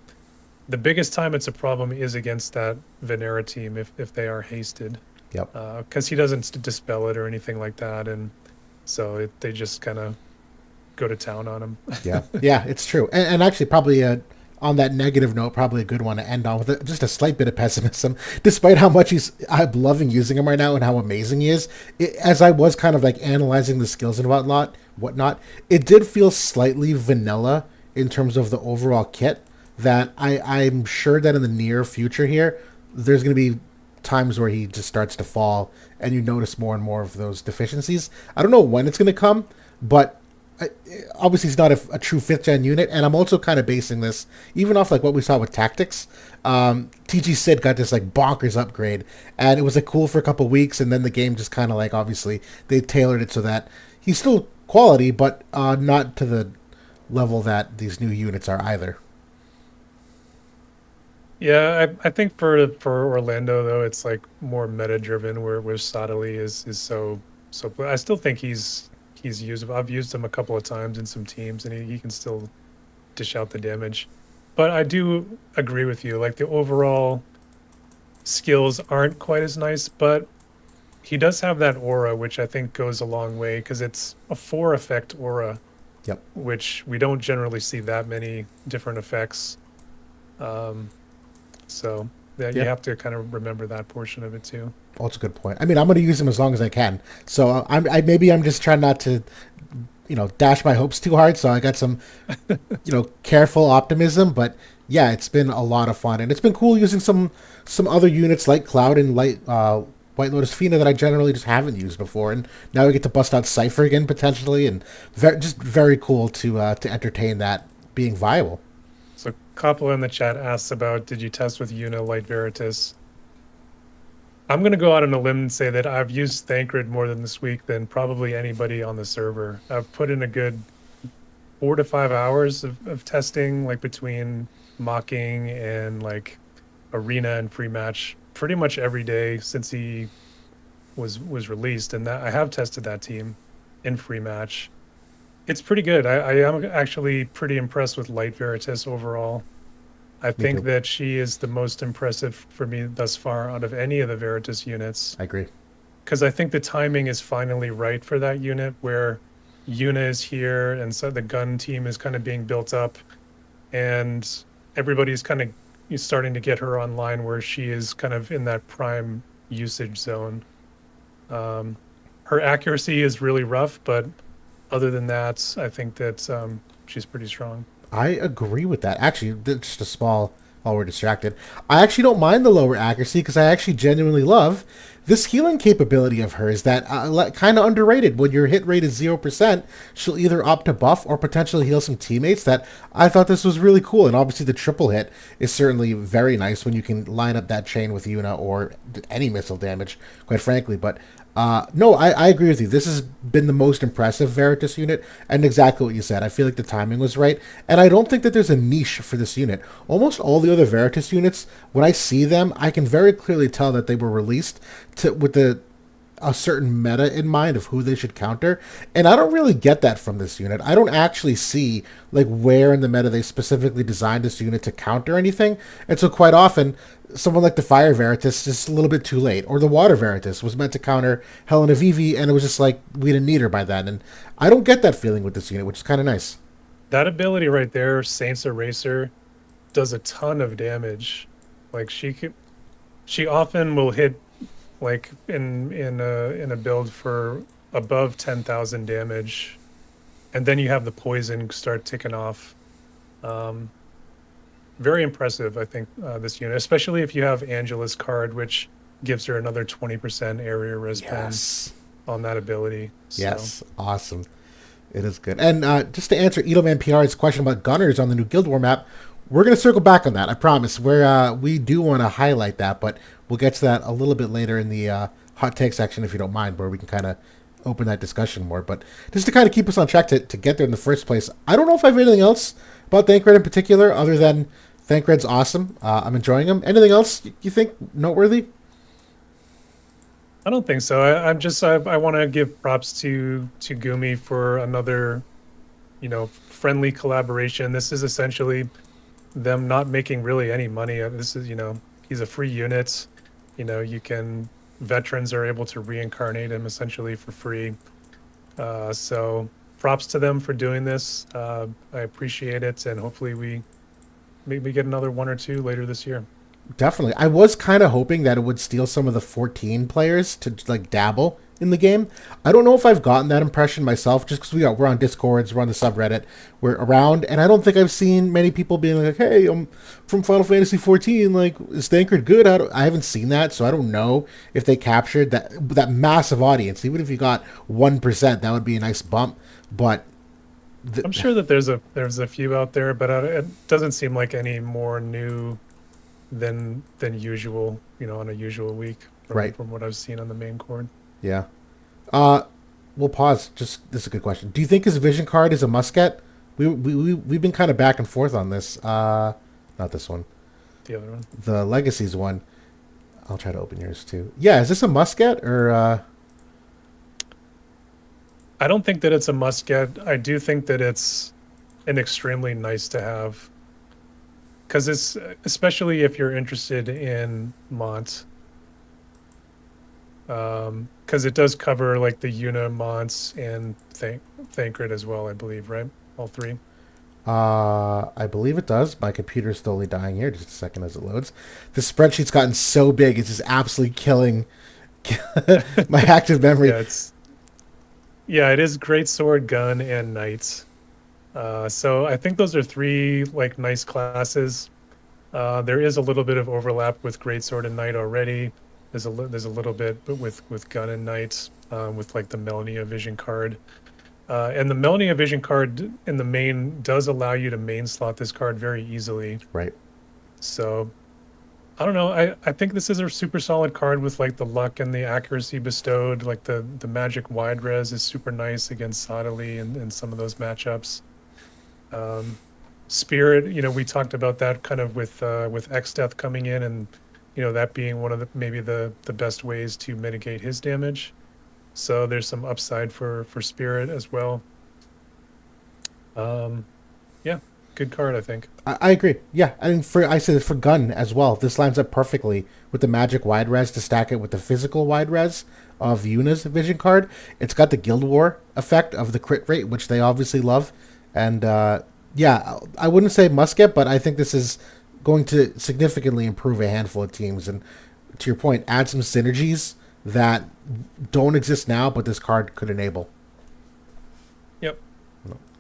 The biggest time it's a problem is against that Vinera team if they are hasted, Yep. because he doesn't dispel it or anything like that, and so they just kind of go to town on him. Yeah, yeah, it's true. And actually, probably on that negative note, probably a good one to end on with just a slight bit of pessimism. Despite how much I'm loving using him right now and how amazing he is, as I was kind of like analyzing the skills and whatnot, it did feel slightly vanilla in terms of the overall kit. That I'm sure that in the near future here, there's going to be times where he just starts to fall, and you notice more and more of those deficiencies. I don't know when it's going to come, but obviously he's not a true fifth gen unit, and I'm also kind of basing this even off like what we saw with tactics. TG Sid got this like bonkers upgrade, and it was like cool for a couple weeks, and then the game just kind of like obviously they tailored it so that he's still quality, but not to the level that these new units are either. Yeah, I think for Orlando though, it's like more meta driven where Sottile is so. I still think he's usable. I've used him a couple of times in some teams, and he can still dish out the damage. But I do agree with you. Like the overall skills aren't quite as nice, but he does have that aura, which I think goes a long way because it's a 4 effect aura, Yep. which we don't generally see that many different effects. Um, so yeah, you Yeah. have to kind of remember that portion of it too. Also, a good point. I mean, I'm going to use him as long as I can. So maybe I'm just trying not to dash my hopes too hard. So I got some careful optimism, but yeah, it's been a lot of fun, and it's been cool using some other units like Cloud and White Lotus Fina that I generally just haven't used before, and now we get to bust out Cipher again potentially, and just very cool to entertain that being viable. So Kopla in the chat asks about, did you test with Una Light Veritas? I'm going to go out on a limb and say that I've used Thancred more than this week than probably anybody on the server. I've put in a good 4 to 5 hours of testing, like between mocking and like arena and free match pretty much every day since he was released. And that I have tested that team in free match. It's pretty good. I am actually pretty impressed with Light Veritas overall. I Me think too. that she is the most impressive for me thus far out of any of the Veritas units. I agree. Because I think the timing is finally right for that unit where Yuna is here and so the gun team is kind of being built up and everybody's kind of starting to get her online where she is kind of in that prime usage zone. Her accuracy is really rough, but other than that, I think that she's pretty strong. I agree with that. Actually, just a small, while we're distracted, I actually don't mind the lower accuracy because I actually genuinely love this healing capability of hers that kind of underrated. When your hit rate is 0%, she'll either opt to buff or potentially heal some teammates. That I thought this was really cool, and obviously the triple hit is certainly very nice when you can line up that chain with Yuna or any missile damage, quite frankly. But no, I agree with you. This has been the most impressive Veritas unit, and exactly what you said. I feel like the timing was right, and I don't think that there's a niche for this unit. Almost all the other Veritas units, when I see them, I can very clearly tell that they were released with a certain meta in mind of who they should counter, and I don't really get that from this unit. I don't actually see like where in the meta they specifically designed this unit to counter anything, and so quite often someone like the Fire Veritas is a little bit too late, or the Water Veritas was meant to counter Helena Vivi, and it was just like we didn't need her by then, and I don't get that feeling with this unit, which is kind of nice. That ability right there, Saints Eraser, does a ton of damage. Like she often will hit like in a build for above 10,000 damage, and then you have the poison start ticking off. Very impressive, I think, this unit, especially if you have Angela's card, which gives her another 20% area res pen Yes. on that ability. So. Yes. Awesome. It is good. And just to answer Edelman PR's question about gunners on the new Guild War map, we're going to circle back on that. I promise. We do want to highlight that, but we'll get to that a little bit later in the hot take section, if you don't mind, where we can kind of open that discussion more. But just to kind of keep us on track to get there in the first place, I don't know if I have anything else about Thancred in particular, other than Thancred's awesome. I'm enjoying him. Anything else you think noteworthy? I don't think so. I want to give props to Gumi for another, friendly collaboration. This is essentially them not making really any money. This is, he's a free unit. Veterans are able to reincarnate him essentially for free. So props to them for doing this. I appreciate it, and hopefully we maybe get another one or two later this year. Definitely. I was kind of hoping that it would steal some of the 14 players to like dabble in the game. I don't know if I've gotten that impression myself, just because we're on Discords, we're on the subreddit, we're around, and I don't think I've seen many people being like, "Hey, I'm from Final Fantasy 14. Like, is Thancred good?" I haven't seen that, so I don't know if they captured that massive audience. Even if you got 1%, that would be a nice bump. But I'm sure that there's a few out there, but it doesn't seem like any more new than usual, on a usual week from what I've seen on the main cord. Yeah. We'll pause. Just this is a good question. Do you think his vision card is a musket? We've been kind of back and forth on this. Not this one. The other one. The Legacies one. I'll try to open yours too. Yeah, is this a musket or? I don't think that it's a musket. I do think that it's an extremely nice to have. Because it's, especially if you're interested in Mont, because it does cover like the Una, Monts, and Thancred as well, I believe, right? All three. I believe it does. My computer's slowly dying here. Just a second as it loads. The spreadsheet's gotten so big, it's just absolutely killing my active memory. Yeah, Yeah, it is great sword, gun, and knights. So I think those are three like nice classes. There is a little bit of overlap with greatsword and knight already. There's a little bit, but with gun and knight, with like the Melnia Vision card. And the Melnia Vision card in the main does allow you to main slot this card very easily. Right. So I don't know. I think this is a super solid card with like the luck and the accuracy bestowed. Like the magic wide res is super nice against Sottily and some of those matchups. Um, Spirit, we talked about that kind of with X Death coming in, and that being one of the maybe the best ways to mitigate his damage. So there's some upside for Spirit as well. Um, yeah, good card, I think. I agree. Yeah, I mean, I said for gun as well. This lines up perfectly with the magic wide res to stack it with the physical wide res of Yuna's vision card. It's got the Guild War effect of the crit rate, which they obviously love. And yeah, I wouldn't say must get, but I think this is going to significantly improve a handful of teams. And to your point, add some synergies that don't exist now, but this card could enable. Yep,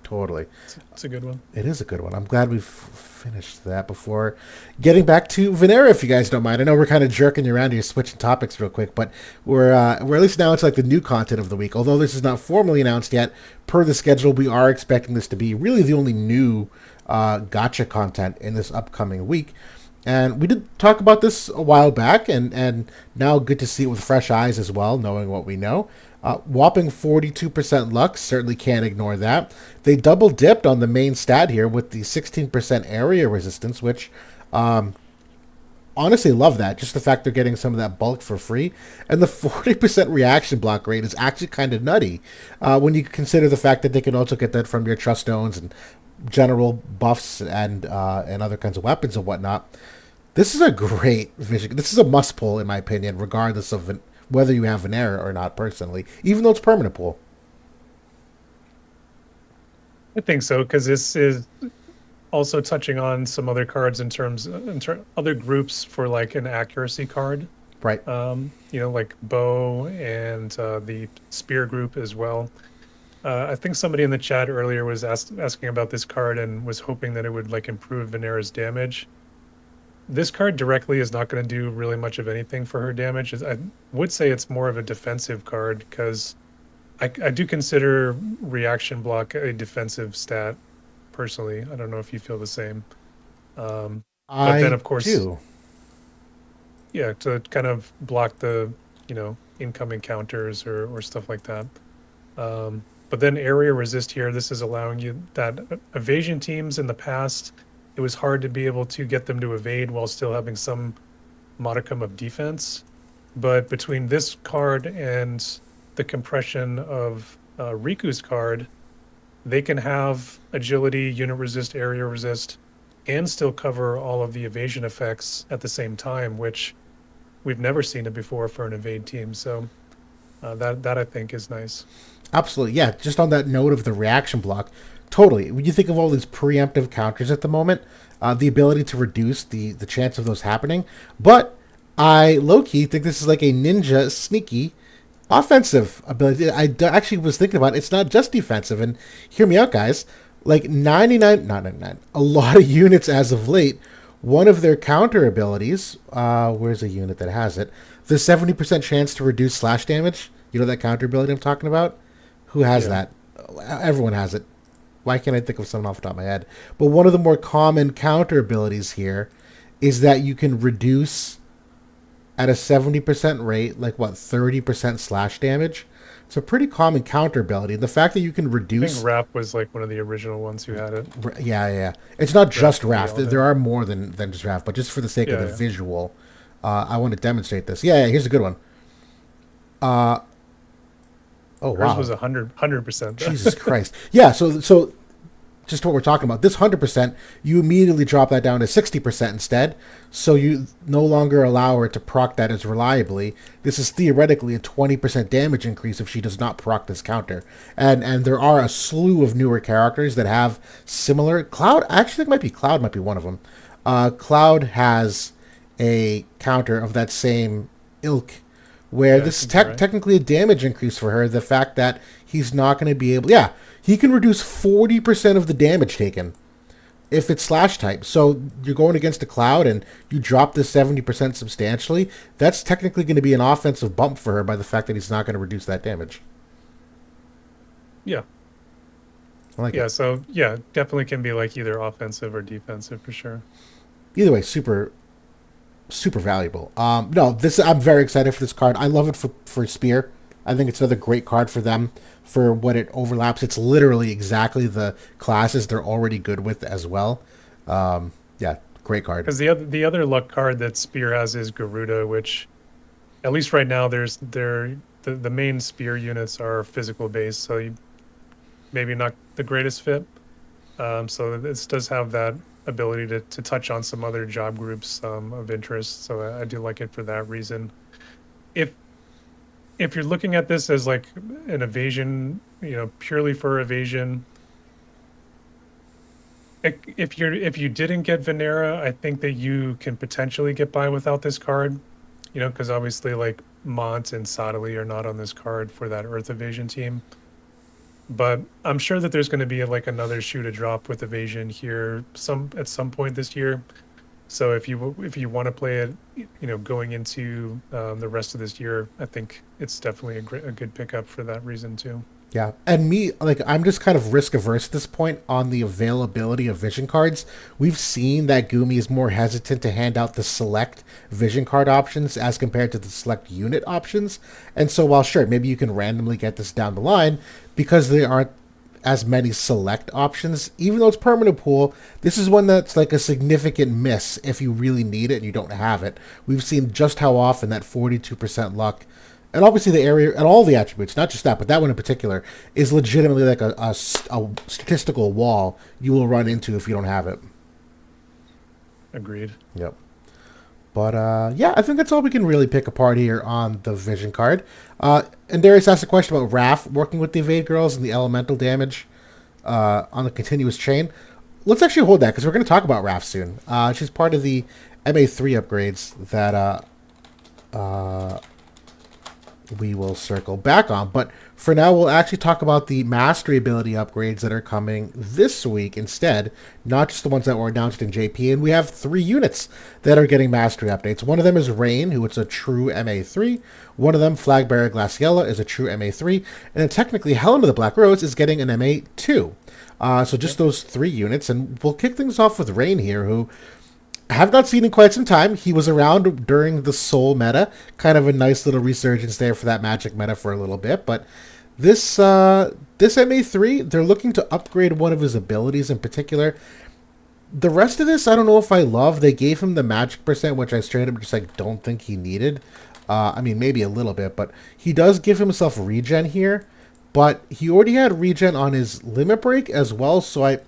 Totally. it's a good one. It is a good one. I'm glad we've finished that before getting back to Vinera, if you guys don't mind. I know we're kind of jerking you around here, switching topics real quick, but we're at least now it's like the new content of the week. Although this is not formally announced yet, per the schedule, we are expecting this to be really the only new gotcha content in this upcoming week. And we did talk about this a while back, and now good to see it with fresh eyes as well, knowing what we know. Whopping 42% luck, certainly can't ignore that. They double dipped on the main stat here with the 16% area resistance, which honestly love that. Just the fact they're getting some of that bulk for free. And the 40% reaction block rate is actually kind of nutty when you consider the fact that they can also get that from your trust stones and general buffs and other kinds of weapons and whatnot. This is a great vision. This is a must pull, in my opinion, regardless of whether you have an error or not personally, even though it's permanent pull. I think so because this is also touching on some other cards other groups for like an accuracy card. Right. Like bow and the spear group as well. I think somebody in the chat earlier was asking about this card and was hoping that it would like improve Vinera's damage. This card directly is not going to do really much of anything for her damage. I would say it's more of a defensive card because I do consider reaction block a defensive stat personally. I don't know if you feel the same. But then I of course, do. yeah, to kind of block the, incoming counters or stuff like that. But then area resist here, this is allowing you that evasion teams in the past, it was hard to be able to get them to evade while still having some modicum of defense. But between this card and the compression of Riku's card, they can have agility, unit resist, area resist, and still cover all of the evasion effects at the same time, which we've never seen it before for an evade team. So that I think is nice. Absolutely. Yeah, just on that note of the reaction block, totally. When you think of all these preemptive counters at the moment, the ability to reduce the chance of those happening. But I low-key think this is like a ninja sneaky offensive ability. Actually was thinking about it. It's not just defensive. And hear me out, guys. Like 99, not 99, a lot of units as of late, one of their counter abilities, where's a unit that has it? The 70% chance to reduce slash damage. You know that counter ability I'm talking about? Who has that? Everyone has it. Why can't I think of someone off the top of my head? But one of the more common counter abilities here is that you can reduce at a 70% rate, like what, 30% slash damage? It's a pretty common counter ability. The fact that you can reduce... I think Raph was like one of the original ones who had it. Yeah. It's not just Raph. There are more than just Raph, but just for the sake of the visual, I want to demonstrate this. Yeah, here's a good one. Oh, Hers wow. was 100%. Jesus Christ. Yeah, so just what we're talking about. This 100%, you immediately drop that down to 60% instead, so you no longer allow her to proc that as reliably. This is theoretically a 20% damage increase if she does not proc this counter. And there are a slew of newer characters that have similar... Cloud, I actually think Cloud might be one of them. Cloud has a counter of that same ilk where Yeah, I this is think you're right. technically a damage increase for her. The fact that he's not going to be able, yeah, he can reduce 40% of the damage taken if it's slash type. So you're going against a cloud and you drop this 70% substantially. That's technically going to be an offensive bump for her by the fact that he's not going to reduce that damage. Yeah. I like Yeah, it. so yeah, definitely can be like either offensive or defensive for sure. Either way, super valuable. No, this I'm very excited for this card. I love it for Spear. I think it's another great card for them for what it overlaps. It's literally exactly the classes they're already good with as well. Yeah, great card. Because the other luck card that Spear has is Garuda, which at least right now the main Spear units are physical based, so maybe not the greatest fit. So this does have that ability to touch on some other job groups of interest. So I do like it for that reason. If if you're looking at this as like an evasion, purely for evasion, if you didn't get Venera, I think that you can potentially get by without this card. Because obviously like Mont and Sottile are not on this card for that Earth evasion team. But I'm sure that there's going to be like another shoe to drop with evasion here at some point this year. So if you want to play it, going into the rest of this year, I think it's definitely a good pickup for that reason too. Yeah, and me, like, I'm just kind of risk averse at this point on the availability of vision cards. We've seen that Gumi is more hesitant to hand out the select vision card options as compared to the select unit options. And so, while sure, maybe you can randomly get this down the line, because there aren't as many select options, even though it's permanent pool, this is one that's like a significant miss if you really need it and you don't have it. We've seen just how often that 42% luck, and obviously the area and all the attributes, not just that, but that one in particular, is legitimately like a statistical wall you will run into if you don't have it. Agreed. Yep. But yeah, I think that's all we can really pick apart here on the vision card. And Darius asked a question about Raph working with the evade girls and the elemental damage on the continuous chain. Let's actually hold that because we're going to talk about Raph soon. She's part of the MA3 upgrades that we will circle back on. But for now, we'll actually talk about the mastery ability upgrades that are coming this week instead, not just the ones that were announced in JP. And we have 3 units that are getting mastery updates. One of them is Rain, who is a true MA3. One of them, Flagbearer Glaciella, is a true MA3. And then technically, Helena the Black Rose is getting an MA2. So just those 3 units. And we'll kick things off with Rain here, who I have not seen in quite some time. He was around during the Soul meta, kind of a nice little resurgence there for that Magic meta for a little bit. But this MA3, they're looking to upgrade one of his abilities in particular. The rest of this, I don't know if I love. They gave him the Magic percent, which I straight up just like don't think he needed. I mean, maybe a little bit, but he does give himself regen here. But he already had regen on his limit break as well, so I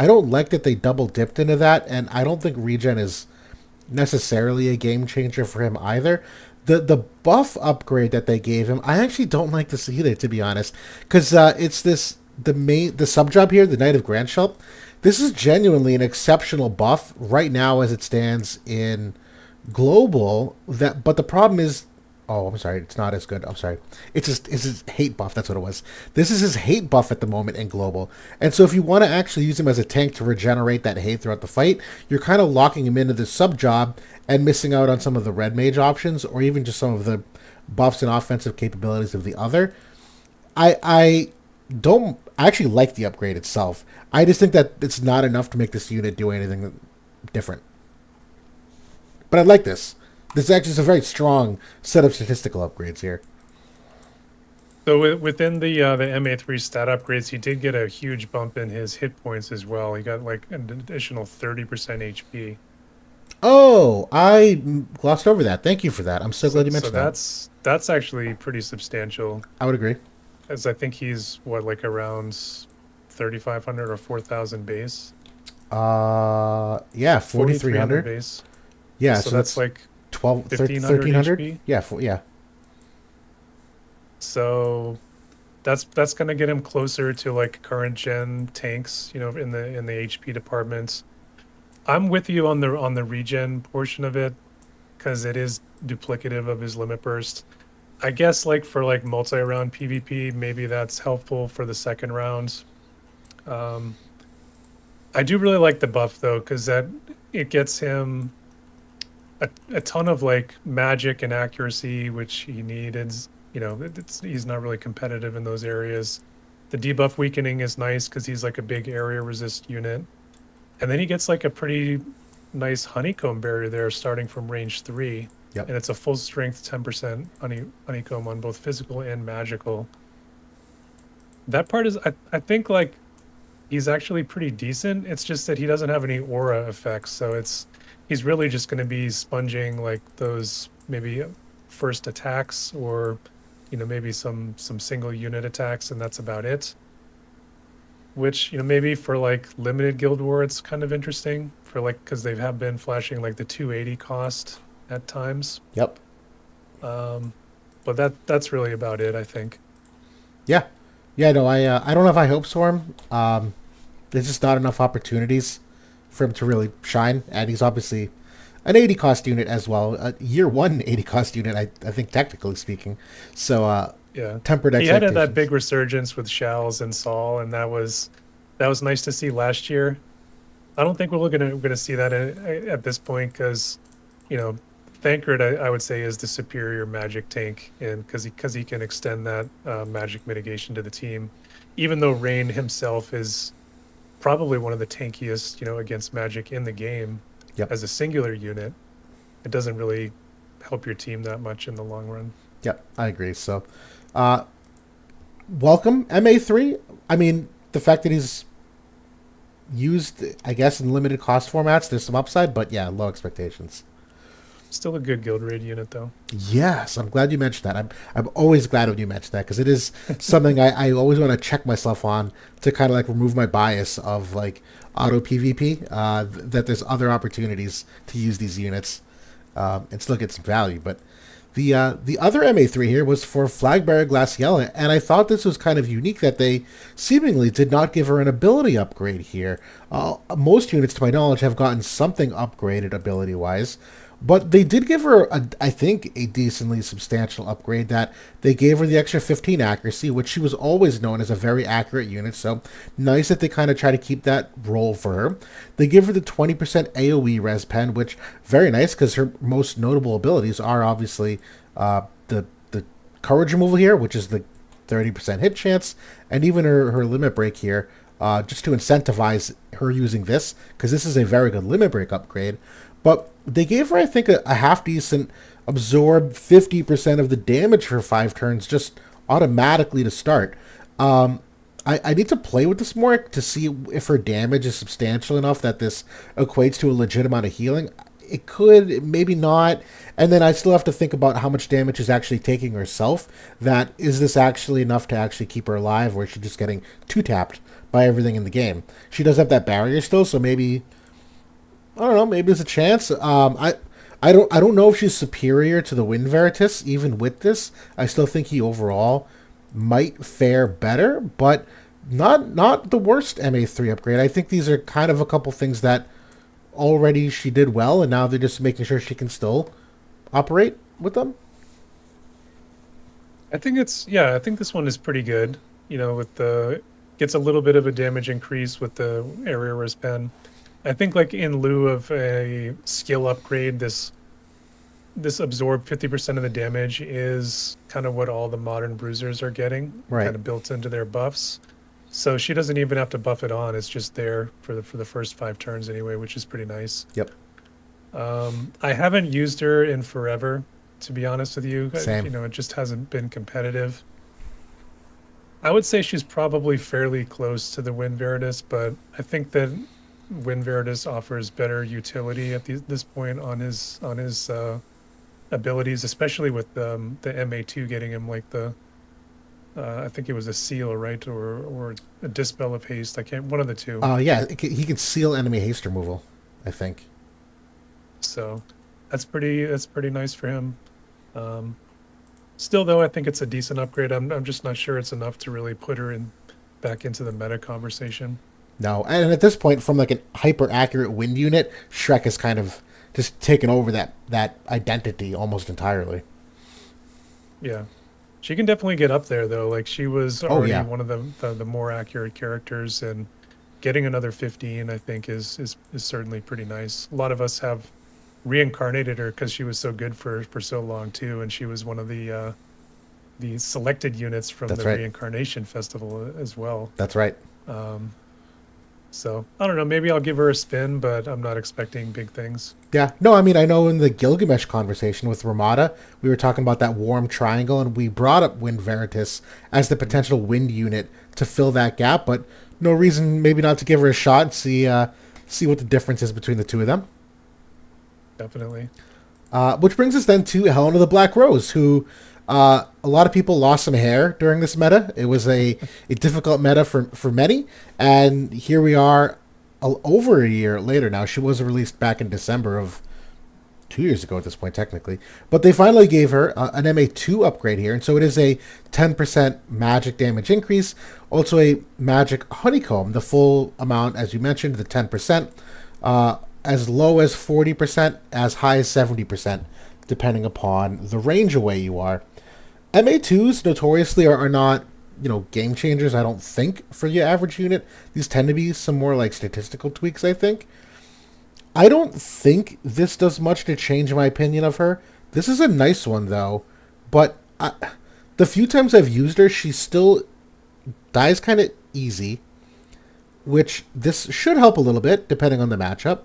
don't like that they double dipped into that, and I don't think regen is necessarily a game changer for him either. The buff upgrade that they gave him, I actually don't like this either, to be honest, because it's the sub job here, the Knight of Grandshelt. This is genuinely an exceptional buff right now as it stands in global. But the problem is, oh, I'm sorry, it's not as good. I'm sorry. It's his hate buff. That's what it was. This is his hate buff at the moment in global. And so if you want to actually use him as a tank to regenerate that hate throughout the fight, you're kind of locking him into this sub job and missing out on some of the red mage options or even just some of the buffs and offensive capabilities of the other. I don't I actually like the upgrade itself. I just think that it's not enough to make this unit do anything different. But I like this. This actually is a very strong set of statistical upgrades here. So within the MA3 stat upgrades, he did get a huge bump in his hit points as well. He got like an additional 30% HP. Oh, I glossed over that. Thank you for that. I'm so glad you So mentioned that. that's actually pretty substantial. I would agree. As I think he's what, like around 3,500 or 4,000 base. Yeah, 4,300 4,300. base. Yeah, So so that's that's like 12, 1,500 1300. HP. Yeah, yeah. So that's gonna get him closer to like current gen tanks, in the HP departments. I'm with you on the regen portion of it because it is duplicative of his limit burst. I guess like for like multi-round PvP, maybe that's helpful for the second round. Um, I do really like the buff though, because that it gets him a ton of like magic and accuracy, which he needed. He's not really competitive in those areas. The debuff weakening is nice because he's like a big area resist unit. And then he gets like a pretty nice honeycomb barrier there starting from range 3. Yep. And it's a full strength 10% honeycomb on both physical and magical. That part is, I think, like he's actually pretty decent. It's just that he doesn't have any aura effects. So he's really just going to be sponging like those maybe first attacks or, maybe some single unit attacks, and that's about it. Which, maybe for like limited guild war, it's kind of interesting for like, because they have been flashing like the 280 cost at times. Yep. Um, but that's really about it, I think. Yeah. Yeah. No, I don't have high hopes for him. There's just not enough opportunities for him to really shine, and he's obviously an 80 cost unit as well. A year one 80 cost unit, I think, technically speaking. So, Yeah. tempered He had expectations. that big resurgence with Shals and Saul, and that was nice to see last year. I don't think we're gonna see that at this point because, you know, Thancred I would say is the superior magic tank, and because he can extend that magic mitigation to the team, even though Rain himself is probably one of the tankiest, against magic in the game Yep. as a singular unit. It doesn't really help your team that much in the long run. Yep. I agree. So, uh, welcome MA3. I mean, the fact that he's used, I guess, in limited cost formats, there's some upside, but yeah, low expectations. Still a good guild raid unit though. Yes, I'm glad you mentioned that. I'm always glad when you mention that because it is something I always want to check myself on to kind of like remove my bias of like auto PvP. That there's other opportunities to use these units and still get some value. But the other MA3 here was for Flagbearer Glaciella, and I thought this was kind of unique that they seemingly did not give her an ability upgrade here. Most units, to my knowledge, have gotten something upgraded ability wise. But they did give her, I think, a decently substantial upgrade that they gave her the extra 15 accuracy, which she was always known as a very accurate unit. So nice that they kind of try to keep that role for her. They give her the 20% AoE res pen, which very nice because her most notable abilities are obviously the courage removal here, which is the 30% hit chance, and even her limit break here. Just to incentivize her using this, because this is a very good limit break upgrade. But they gave her, I think, a half decent absorb 50% of the damage for 5 turns just automatically to start. I need to play with this more to see if her damage is substantial enough that this equates to a legit amount of healing. It could, maybe not. And then I still have to think about how much damage she's actually taking herself. That is this actually enough to actually keep her alive, or is she just getting two-tapped by everything in the game? She does have that barrier still, so maybe I don't know. Maybe there's a chance. I don't know if she's superior to the Wind Veritas. Even with this, I still think he overall might fare better, but not the worst MA3 upgrade. I think these are kind of a couple things that already she did well, and now they're just making sure she can still operate with them. I think this one is pretty good. With the gets a little bit of a damage increase with the area res pen. I think like in lieu of a skill upgrade, this absorb 50% of the damage is kind of what all the modern bruisers are getting, Right. kind of built into their buffs. So she doesn't even have to buff it on. It's just there for the first 5 turns anyway, which is pretty nice. Yep. I haven't used her in forever, to be honest with you. Same. It just hasn't been competitive. I would say she's probably fairly close to the Wind Veritas, but I think that Wind Veritas offers better utility at this point on his abilities, especially with the MA2 getting him like the I think it was a seal, right, or a dispel of haste. I can't, one of the two. Yeah, he can seal enemy haste removal, I think. So that's pretty nice for him. Um, Still, though, I think it's a decent upgrade. I'm just not sure it's enough to really put her in back into the meta conversation. No, and at this point, from like an hyper accurate wind unit, Shrek has kind of just taken over that identity almost entirely. Yeah. She can definitely get up there though. Like she was Oh already yeah, one of the more accurate characters, and getting another 15 I think is certainly pretty nice. A lot of us have reincarnated her because she was so good for so long too, and she was one of the selected units from that's the right. reincarnation festival as well. That's right. Um, so I don't know, maybe I'll give her a spin, but I'm not expecting big things. Yeah. No, I mean, I know in the Gilgamesh conversation with Ramada, we were talking about that warm triangle, and we brought up Wind Veritas as the Mhm. potential wind unit to fill that gap, but no reason maybe not to give her a shot and see what the difference is between the two of them. Definitely. Which brings us then to Helena the Black Rose, who a lot of people lost some hair during this meta. It was a difficult meta for many, and here we are over a year later now. She was released back in December of 2 years ago at this point, technically. But they finally gave her an MA2 upgrade here, and so it is a 10% magic damage increase, also a magic honeycomb, the full amount, as you mentioned, the 10%, as low as 40%, as high as 70%, depending upon the range away you are. MA2s notoriously are not, game changers, I don't think, for your average unit. These tend to be some more like statistical tweaks, I think. I don't think this does much to change my opinion of her. This is a nice one, though, but the few times I've used her, she still dies kind of easy, which this should help a little bit, depending on the matchup.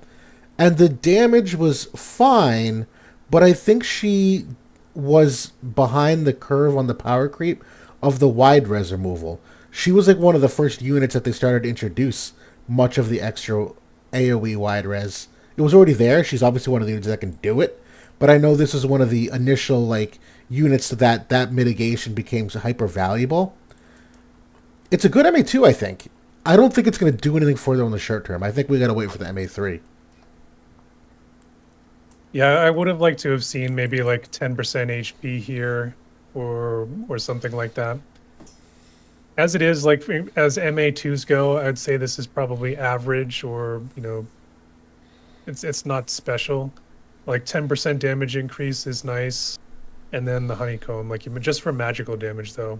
And the damage was fine, but I think she was behind the curve on the power creep of the wide res removal. She was like one of the first units that they started to introduce much of the extra AoE wide res. It was already there. She's obviously one of the units that can do it, but I know this is one of the initial like units that mitigation became hyper valuable. It's a good MA2, I think. I don't think it's going to do anything for them in the short term. I think we got to wait for the MA3. Yeah, I would have liked to have seen maybe like 10% HP here or something like that. As it is, like as MA2s go, I'd say this is probably average, or it's not special. Like 10% damage increase is nice, and then the honeycomb, like just for magical damage though.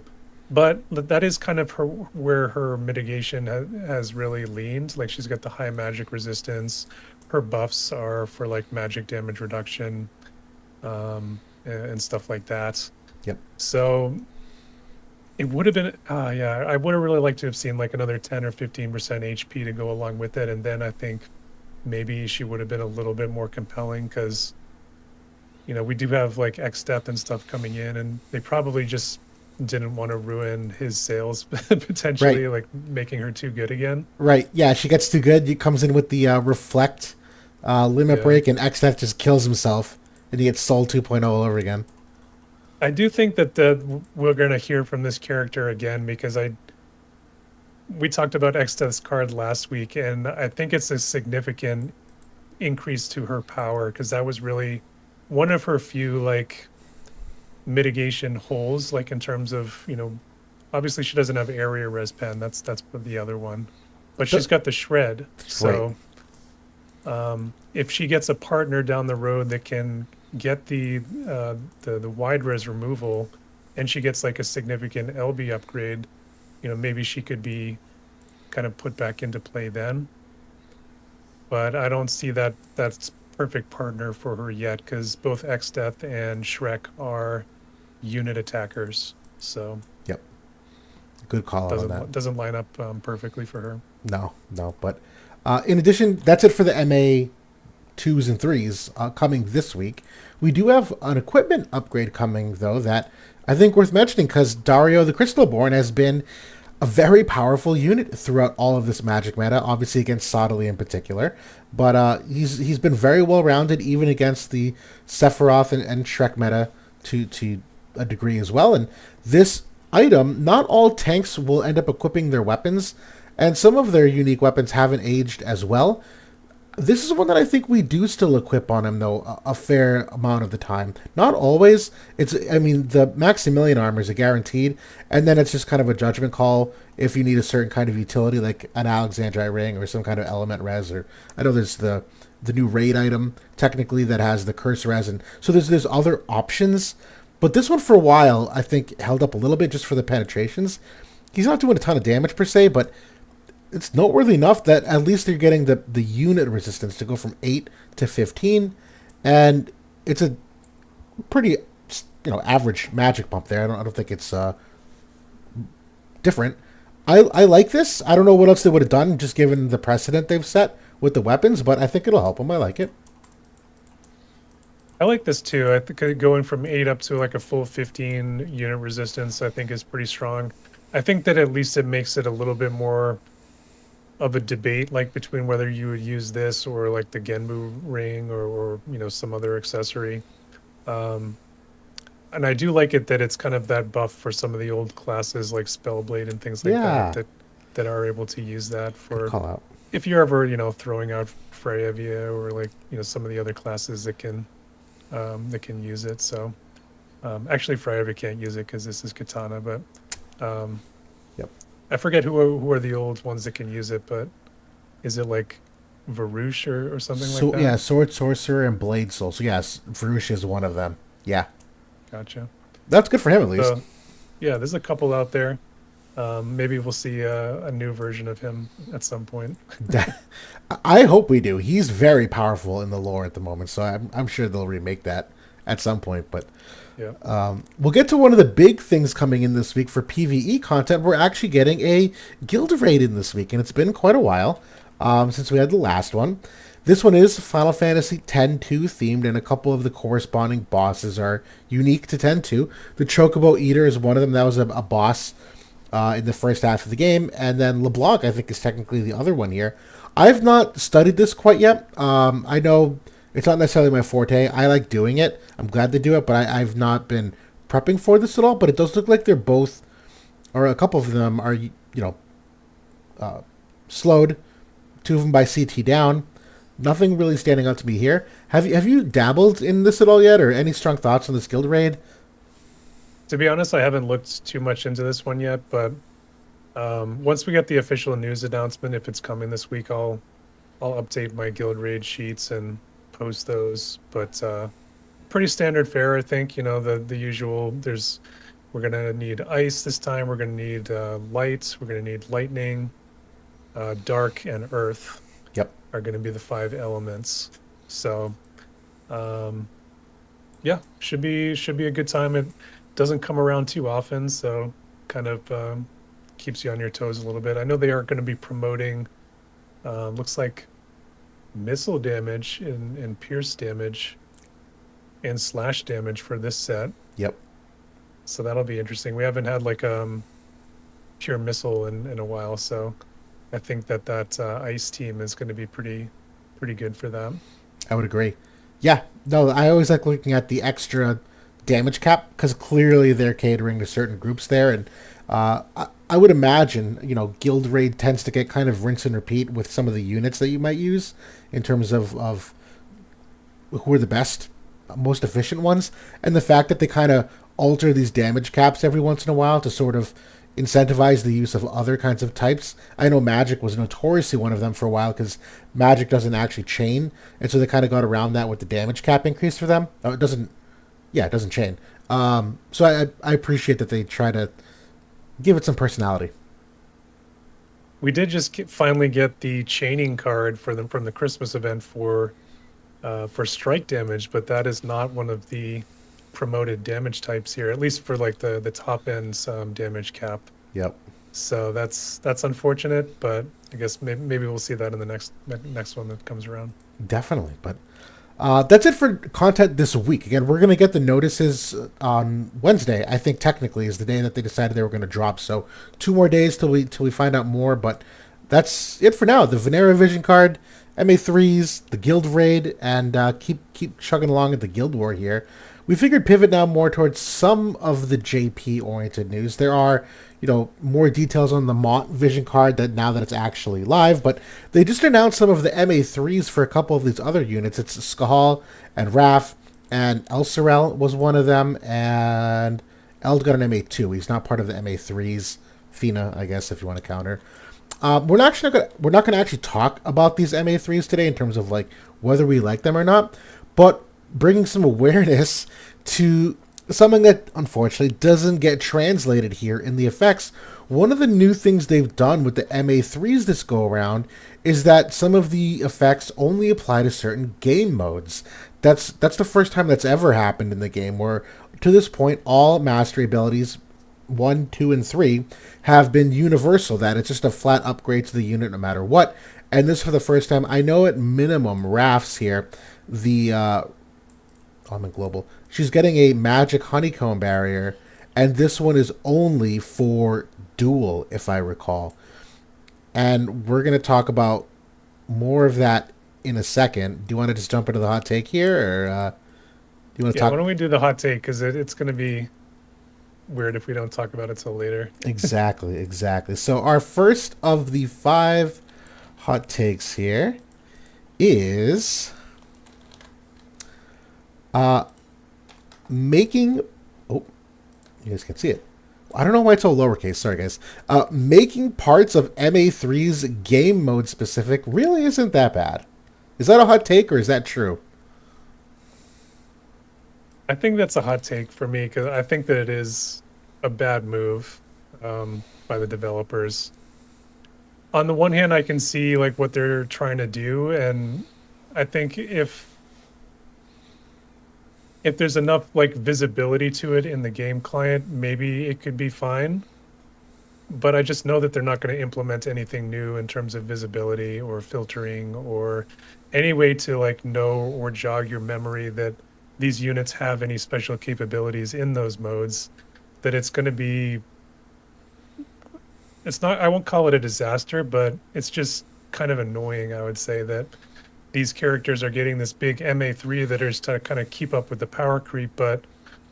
But that is kind of her where her mitigation has really leaned. Like she's got the high magic resistance. Her buffs are for like magic damage reduction, and stuff like that. Yep. So it would have been, yeah, I would have really liked to have seen like another 10 or 15% HP to go along with it. And then I think maybe she would have been a little bit more compelling because, we do have like X Death and stuff coming in, and they probably just didn't want to ruin his sales Right. potentially, like making her too good again. Right. Yeah, she gets too good. He comes in with the reflect limit Yeah. break, and XF just kills himself, and he gets Soul 2.0 all over again. I do think that we're going to hear from this character again because we talked about X Death's card last week, and I think it's a significant increase to her power because that was really one of her few like mitigation holes, like in terms of, obviously she doesn't have area res pen. That's the other one, but she's The- got the shred. right. So if she gets a partner down the road that can get the wide res removal, and she gets like a significant LB upgrade, maybe she could be kind of put back into play then. But I don't see that's perfect partner for her yet because both X Death and Shrek are unit attackers, so Yep. Good call out on that. doesn't line up perfectly for her. No, no. But in addition, that's it for the MA twos and threes coming this week. We do have an equipment upgrade coming, though, that I think worth mentioning because Dario the Crystalborn has been a very powerful unit throughout all of this Magic meta, obviously against Sottily in particular. But he's been very well rounded, even against the Sephiroth and Shrek meta to a degree as well. And this item, not all tanks will end up equipping their weapons, and some of their unique weapons haven't aged as well. This is one that I think we do still equip on him, though, a fair amount of the time. Not always. I mean, the Maximilian armor is a guaranteed, and then it's just kind of a judgment call if you need a certain kind of utility, like an Alexandrite ring or some kind of element res. Or I know there's the new raid item technically that has the curse res, and so there's other options. But this one for a while, I think, held up a little bit just for the penetrations. He's not doing a ton of damage per se, but it's noteworthy enough that at least they're getting the unit resistance to go from 8 to 15, and it's a pretty average magic bump there. I don't think it's different. I like this. I don't know what else they would have done, just given the precedent they've set with the weapons, but I think it'll help them. I like it. I like this too. I think going from 8 up to like a full 15 unit resistance, I think is pretty strong. I think that at least it makes it a little bit more of a debate, like between whether you would use this or like the Genbu ring or some other accessory. Um, and I do like it that it's kind of that buff for some of the old classes like Spellblade and things like Yeah, that are able to use that good for call out. if you're ever throwing out Freya or like some of the other classes that can use it. So actually Freya can't use it because this is Katana, but um, Yep. I forget who are the old ones that can use it, but is it like Varouche or something like So that? yeah, Sword Sorcerer and Blade Soul. So yes, Varush is one of them. Yeah, Gotcha. that's good for him at least. So yeah, there's a couple out there. Maybe we'll see a new version of him at some point. I hope we do. He's very powerful in the lore at the moment, so I'm sure they'll remake that at some point. But Yeah. we'll get to one of the big things coming in this week for PvE content. We're actually getting a guild raid in this week, and it's been quite a while since we had the last one. This one is Final Fantasy X-2 themed, and a couple of the corresponding bosses are unique to X-2. The Chocobo Eater is one of them. That was a boss in the first half of the game, and then LeBlanc, I think, is technically the other one here. I've not studied this quite yet. I know it's not necessarily my forte. I like doing it. I'm glad to do it, but I've not been prepping for this at all. But it does look like they're both, or a couple of them are, slowed. Two of them by CT down. Nothing really standing out to me here. Have you dabbled in this at all yet, or any strong thoughts on this guild raid? To be honest, I haven't looked too much into this one yet, but once we get the official news announcement, if it's coming this week, I'll update my guild raid sheets and post those. But pretty standard fare, I think. The usual. We're gonna need ice this time. We're gonna need light. We're gonna need lightning, dark, and earth Yep. are gonna be the 5 elements. So yeah, should be a good time. It doesn't come around too often, so kind of keeps you on your toes a little bit. I know they are going to be promoting, looks like missile damage and pierce damage and slash damage for this set, Yep. so that'll be interesting. We haven't had like pure missile in a while, so I think that ice team is going to be pretty good for them. I would agree. Yeah. No, I always like looking at the extra damage cap because clearly they're catering to certain groups there, and I would imagine guild raid tends to get kind of rinse and repeat with some of the units that you might use in terms of who are the best, most efficient ones, and the fact that they kind of alter these damage caps every once in a while to sort of incentivize the use of other kinds of types. I know Magic was notoriously one of them for a while because Magic doesn't actually chain, and so they kind of got around that with the damage cap increase for them. Oh, it doesn't. Yeah, it doesn't chain. So I appreciate that they try to give it some personality. We did just finally get the chaining card for them from the Christmas event for strike damage, but that is not one of the promoted damage types here, at least for like the top end damage cap. Yep. So that's unfortunate, but I guess maybe we'll see that in the next one that comes around. Definitely. But that's it for content this week. Again, we're going to get the notices on Wednesday. I think technically is the day that they decided they were going to drop. So 2 more days till we find out more. But that's it for now. The Vinera Vision card, MA3s, the Guild Raid, and keep chugging along at the Guild War here. We figured pivot now more towards some of the JP oriented news. There are more details on the Mont Vision card that now that it's actually live, but they just announced some of the MA3s for a couple of these other units. It's Skahal and Raph, and Elsorel was one of them, and Eld got an MA2. He's not part of the MA3s. Fina, I guess, if you want to counter. We're not going to actually talk about these MA3s today in terms of like whether we like them or not, but bringing some awareness to something that unfortunately doesn't get translated here in the effects. One of the new things they've done with the MA3s this go around is that some of the effects only apply to certain game modes. That's the first time that's ever happened in the game, where to this point all mastery abilities 1, 2, and 3 have been universal, that it's just a flat upgrade to the unit no matter what. And this for the first time, I know at minimum, Raph's here, the I'm in global. She's getting a magic honeycomb barrier, and this one is only for duel, if I recall. And we're going to talk about more of that in a second. Do you want to just jump into the hot take here, or do you want to Yeah, why talk? don't we do the hot take? Because it's going to be weird if we don't talk about it till later. Exactly, exactly. So our first of the 5 hot takes here is making. Oh, you guys can see it. I don't know why it's all lowercase. Sorry, guys. Making parts of MA3's game mode specific really isn't that bad. Is that a hot take or is that true? I think that's a hot take for me because I think that it is a bad move by the developers. On the one hand, I can see like what they're trying to do, and I think if there's enough like visibility to it in the game client, maybe it could be fine. But I just know that they're not going to implement anything new in terms of visibility or filtering or any way to like know or jog your memory that these units have any special capabilities in those modes. That it's going to be, it's not, I won't call it a disaster, but it's just kind of annoying, I would say, that these characters are getting this big MA3 that is to kind of keep up with the power creep, but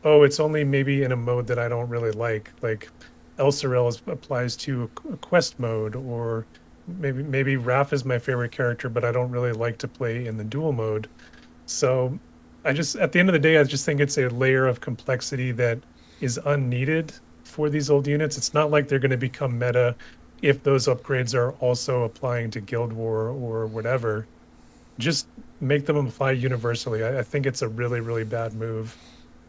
oh, it's only maybe in a mode that I don't really like. Like Elsorel applies to a quest mode, or maybe Raph is my favorite character, but I don't really like to play in the dual mode. So I just, at the end of the day, I just think it's a layer of complexity that is unneeded for these old units. It's not like they're going to become meta if those upgrades are also applying to Guild War or whatever. Just make them apply universally. I think it's a really, really bad move.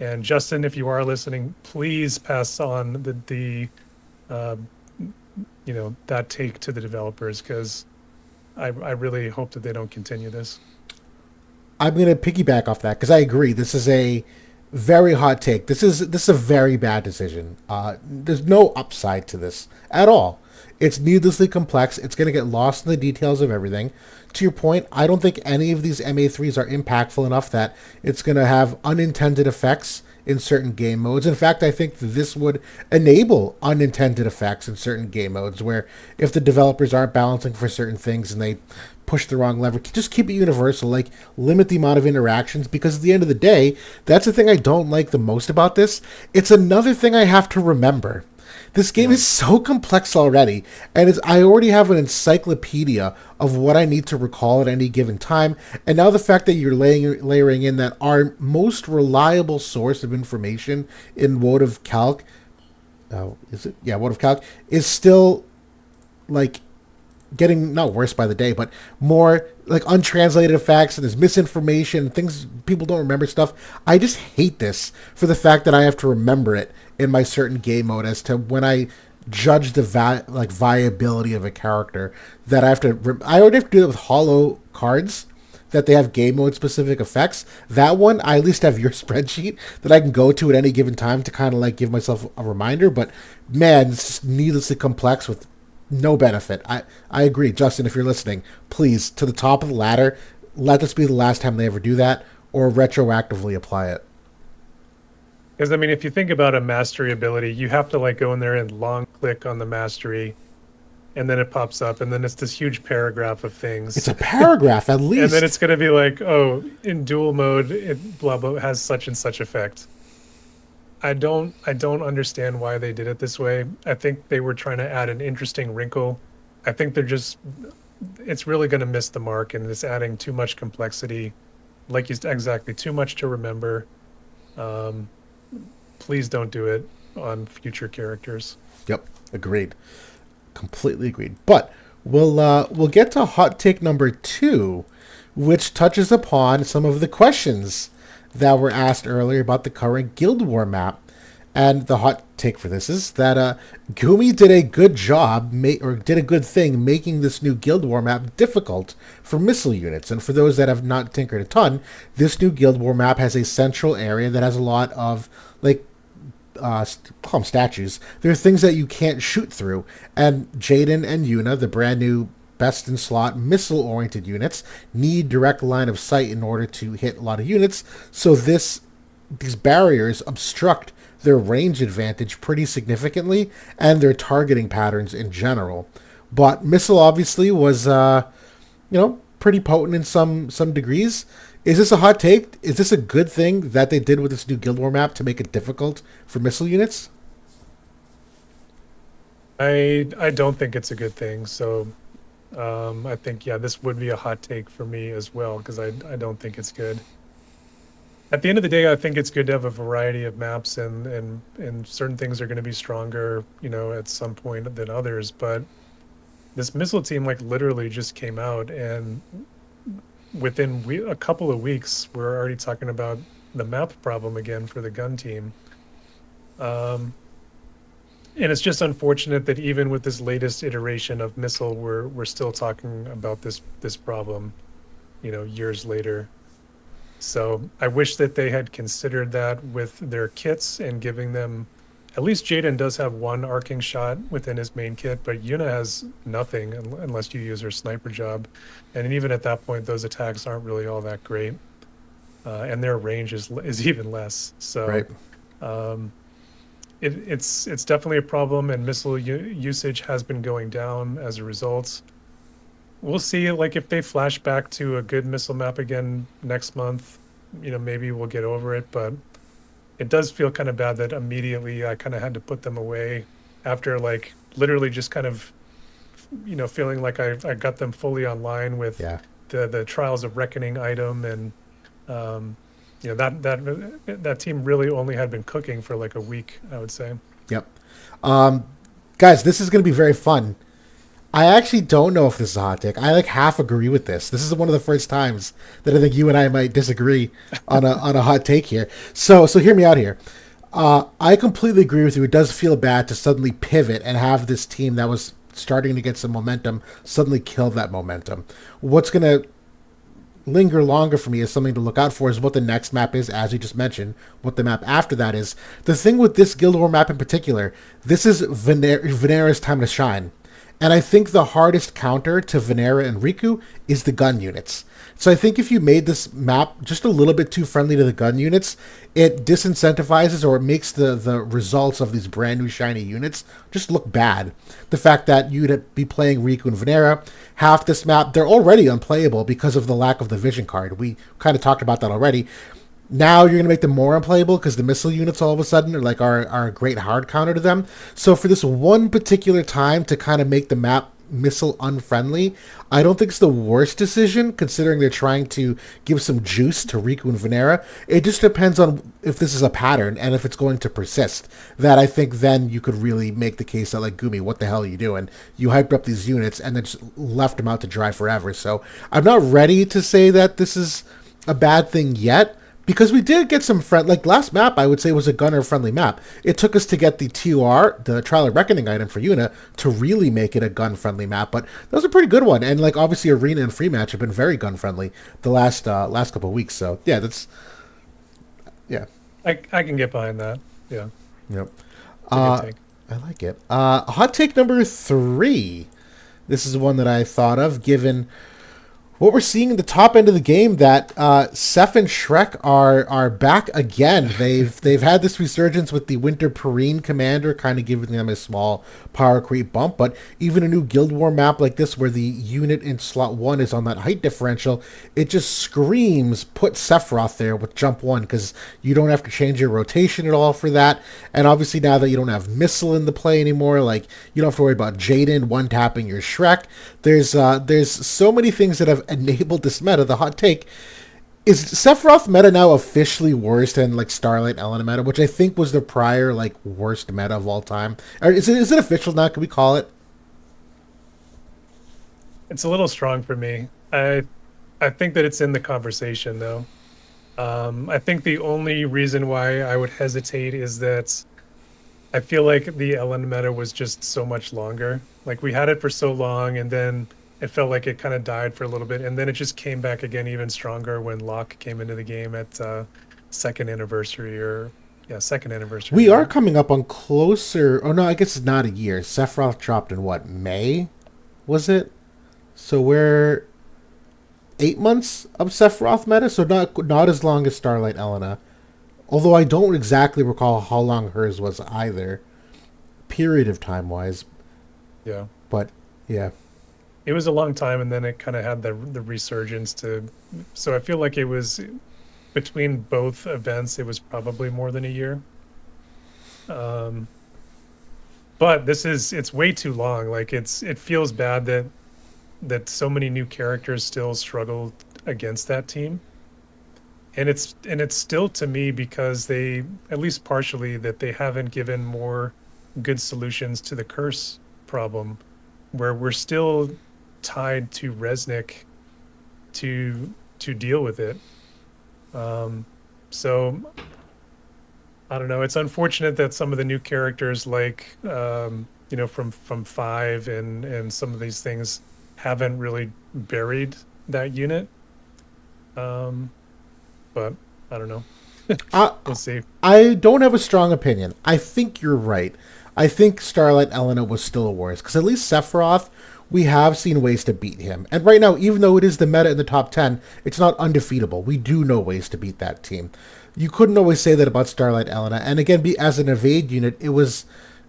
And Justin, if you are listening, please pass on the uh, that take to the developers, because I really hope that they don't continue this. I'm going to piggyback off that because I agree. This is a very hot take. This is a very bad decision. There's no upside to this at all. It's needlessly complex. It's going to get lost in the details of everything. To your point, I don't think any of these MA3s are impactful enough that it's going to have unintended effects in certain game modes. In fact, I think this would enable unintended effects in certain game modes where if the developers aren't balancing for certain things and they push the wrong lever, just keep it universal, like limit the amount of interactions, because at the end of the day, that's the thing I don't like the most about this. It's another thing I have to remember. This game is so complex already, and I already have an encyclopedia of what I need to recall at any given time. And now the fact that you're layering in that our most reliable source of information in Woad of Calc, is it? Yeah, Woad of Calc is still like getting not worse by the day, but more like untranslated facts, and there's misinformation, things people don't remember stuff. I just hate this for the fact that I have to remember it in my certain game mode as to when I judge the viability of a character. That I already have to do it with hollow cards that they have game mode specific effects. That one, I at least have your spreadsheet that I can go to at any given time to kind of like give myself a reminder. But man, it's needlessly complex with no benefit. I agree, Justin. If you're listening, please to the top of the ladder. Let this be the last time they ever do that, or retroactively apply it. Because I mean, if you think about a mastery ability, you have to like go in there and long click on the mastery, and then it pops up, and then it's this huge paragraph of things. It's a paragraph at least. And then it's going to be like, oh, in dual mode, it blah blah has such and such effect. I don't understand why they did it this way. I think they were trying to add an interesting wrinkle. I think it's really going to miss the mark, and it's adding too much complexity. Like you exactly, too much to remember. Um, please don't do it on future characters. Yep, agreed. Completely agreed. But we'll get to hot take number 2, which touches upon some of the questions that were asked earlier about the current Guild War map. And the hot take for this is that Gumi did a good job, or did a good thing, making this new Guild War map difficult for missile units. And for those that have not tinkered a ton, this new Guild War map has a central area that has a lot of, like, call them statues. There are things that you can't shoot through. And Jaden and Yuna, the brand new best in slot missile oriented units, need direct line of sight in order to hit a lot of units. So these barriers obstruct their range advantage pretty significantly and their targeting patterns in general. But missile obviously was pretty potent in some degrees. Is this a hot take? Is this a good thing that they did with this new Guild War map to make it difficult for missile units? I don't think it's a good thing. So I think, yeah, this would be a hot take for me as well, because I don't think it's good. At the end of the day, I think it's good to have a variety of maps, and certain things are going to be stronger, at some point than others. But this missile team, like, literally just came out, and within a couple of weeks, we're already talking about the map problem again for the gun team. And it's just unfortunate that even with this latest iteration of missile, we're still talking about this problem, years later. So I wish that they had considered that with their kits and giving them. At least Jaden does have one arcing shot within his main kit, but Yuna has nothing unless you use her sniper job. And even at that point, those attacks aren't really all that great. And their range is even less. So Right. It's definitely a problem, and missile usage has been going down as a result. We'll see, like, if they flash back to a good missile map again next month, maybe we'll get over it. But it does feel kind of bad that immediately I kind of had to put them away after, like, literally just kind of, feeling like I got them fully online with Yeah. the Trials of Reckoning item, and that team really only had been cooking for like a week, I would say. Yep. Guys, this is going to be very fun. I actually don't know if this is a hot take. I like half agree with this. This is one of the first times that I think you and I might disagree on a hot take here. So hear me out here. I completely agree with you. It does feel bad to suddenly pivot and have this team that was starting to get some momentum suddenly kill that momentum. What's going to linger longer for me is something to look out for is what the next map is, as you just mentioned, what the map after that is. The thing with this Guild War map in particular, this is Vinera's time to shine. And I think the hardest counter to Vinera and Riku is the gun units. So I think if you made this map just a little bit too friendly to the gun units, it disincentivizes or it makes the results of these brand new shiny units just look bad. The fact that you'd be playing Riku and Vinera, half this map, they're already unplayable because of the lack of the vision card. We kind of talked about that already. Now you're going to make them more unplayable because the missile units all of a sudden are a great hard counter to them. So for this one particular time to kind of make the map missile unfriendly, I don't think it's the worst decision considering they're trying to give some juice to Riku and Vinera. It just depends on if this is a pattern and if it's going to persist. That I think then you could really make the case that, like, Gumi, what the hell are you doing? You hyped up these units and then just left them out to dry forever. So I'm not ready to say that this is a bad thing yet. Because we did get some like last map, I would say was a gunner-friendly map. It took us to get the TOR, the Trial of Reckoning item for Yuna, to really make it a gun-friendly map. But that was a pretty good one. And, like, obviously Arena and Free Match have been very gun-friendly the last couple of weeks. So, yeah, yeah. I can get behind that. Yeah. Yep. Take. I like it. Hot take number 3. This is one that I thought of, given what we're seeing in the top end of the game, that Seth and Shrek are back again. They've had this resurgence with the Winter Perrine Commander, kind of giving them a small power creep bump. But even a new Guild War map like this, where the unit in slot 1 is on that height differential, it just screams put Sephiroth there with jump 1, because you don't have to change your rotation at all for that. And obviously now that you don't have Missile in the play anymore, like, you don't have to worry about Jaden one-tapping your Shrek. There's so many things that have enabled this meta. The hot take is Sephiroth meta now officially worse than, like, Starlight Elena meta, which I think was the prior, like, worst meta of all time. Or is it official now? Can we call it? It's a little strong for me. I think that it's in the conversation, though. I think the only reason why I would hesitate is that I feel like the Ellen meta was just so much longer. Like we had it for so long, and then it felt like it kind of died for a little bit, and then it just came back again even stronger when Locke came into the game at second anniversary or yeah, second anniversary, We are right? coming up on closer. Oh no, I guess it's not a year. Sephiroth dropped in what, May? Was it? So we're 8 months of Sephiroth meta, so not as long as Starlight Elena. Although I don't exactly recall how long hers was either, period of time wise. Yeah. But yeah, It was a long time, and then it kind of had the resurgence to. So I feel like it was between both events, it was probably more than a year. Um, but it's way too long. Like it feels bad that so many new characters still struggle against that team. And it's still to me because they, at least partially, that they haven't given more good solutions to the curse problem, where we're still tied to Resnick to deal with it. Um, so I don't know. It's unfortunate that some of the new characters, like from five and some of these things, haven't really buried that unit. Um, but I don't know. I We'll see. I don't have a strong opinion. I think you're right. I think Starlight Elena was still a worse because at least Sephiroth, we have seen ways to beat him. And right now, even though it is the meta in the top 10, it's not undefeatable. We do know ways to beat that team. You couldn't always say that about Starlight Elena. And again, as an evade unit,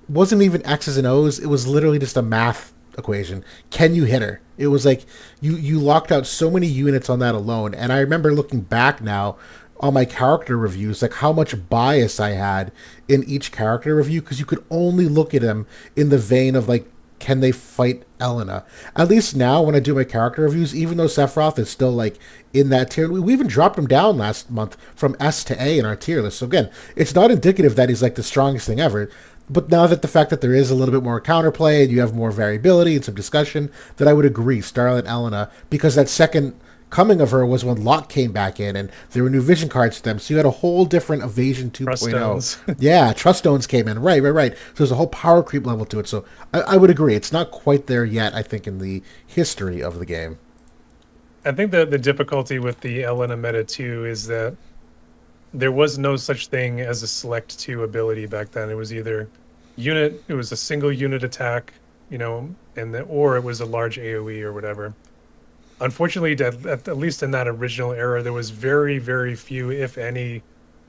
wasn't even X's and O's. It was literally just a math equation. Can you hit her? It was like you locked out so many units on that alone. And I remember looking back now on my character reviews, like how much bias I had in each character review because you could only look at them in the vein of like, can they fight Elena? At least now, when I do my character reviews, even though Sephiroth is still like in that tier, we even dropped him down last month from S to A in our tier list. So again, it's not indicative that he's like the strongest thing ever. But now that the fact that there is a little bit more counterplay and you have more variability and some discussion, that I would agree, Starlight Elena, because that second coming of her was when Locke came back in and there were new vision cards to them. So you had a whole different Evasion Trust 2.0. stones. Yeah, Trust Stones came in. Right. So there's a whole power creep level to it. So I would agree. It's not quite there yet, I think, in the history of the game. I think that the difficulty with the Elena meta too is that there was no such thing as a select two ability back then. It was either it was a single unit attack, or it was a large AoE or whatever. Unfortunately, at least in that original era, there was very, very few, if any,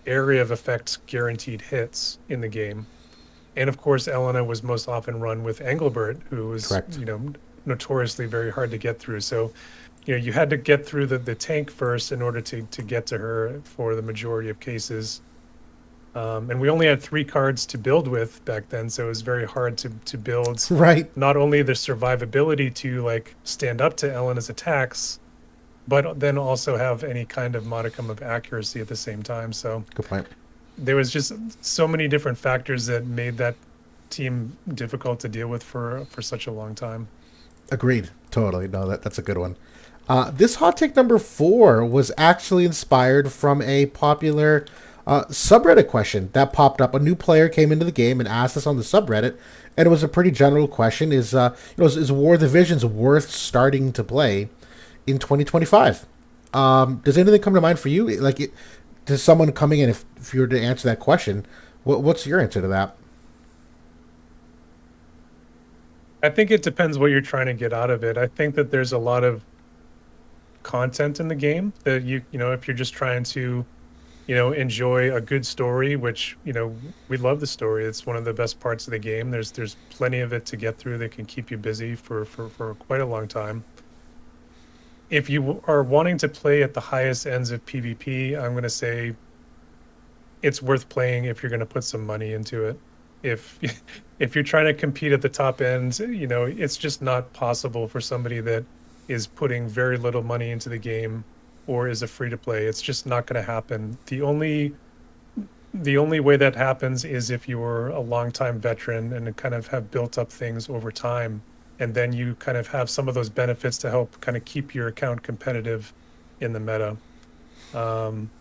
area of effect guaranteed hits in the game. And of course, Elena was most often run with Engelbert, who was, Correct. notoriously very hard to get through. So, you had to get through the tank first in order to get to her for the majority of cases. And we only had three cards to build with back then, so it was very hard to build Right. not only the survivability to like stand up to Elena's attacks, but then also have any kind of modicum of accuracy at the same time. So Good point. there was just so many different factors that made that team difficult to deal with for such a long time. Agreed. Totally. No, that's a good one. This hot take number 4 was actually inspired from a popular subreddit question that popped up. A new player came into the game and asked us on the subreddit, and it was a pretty general question: is War of the Visions worth starting to play in 2025? Does anything come to mind for you? Does someone coming in, if you were to answer that question, what's your answer to that? I think it depends what you're trying to get out of it. I think that there's a lot of content in the game that if you're just trying to enjoy a good story, which we love the story. It's one of the best parts of the game. There's plenty of it to get through that can keep you busy for quite a long time. If you are wanting to play at the highest ends of PvP, I'm going to say it's worth playing if you're going to put some money into it. If if you're trying to compete at the top end, it's just not possible for somebody that is putting very little money into the game or is a free to play. It's just not going to happen. The only way that happens is if you're a longtime veteran and kind of have built up things over time, and then you kind of have some of those benefits to help kind of keep your account competitive in the meta. Um,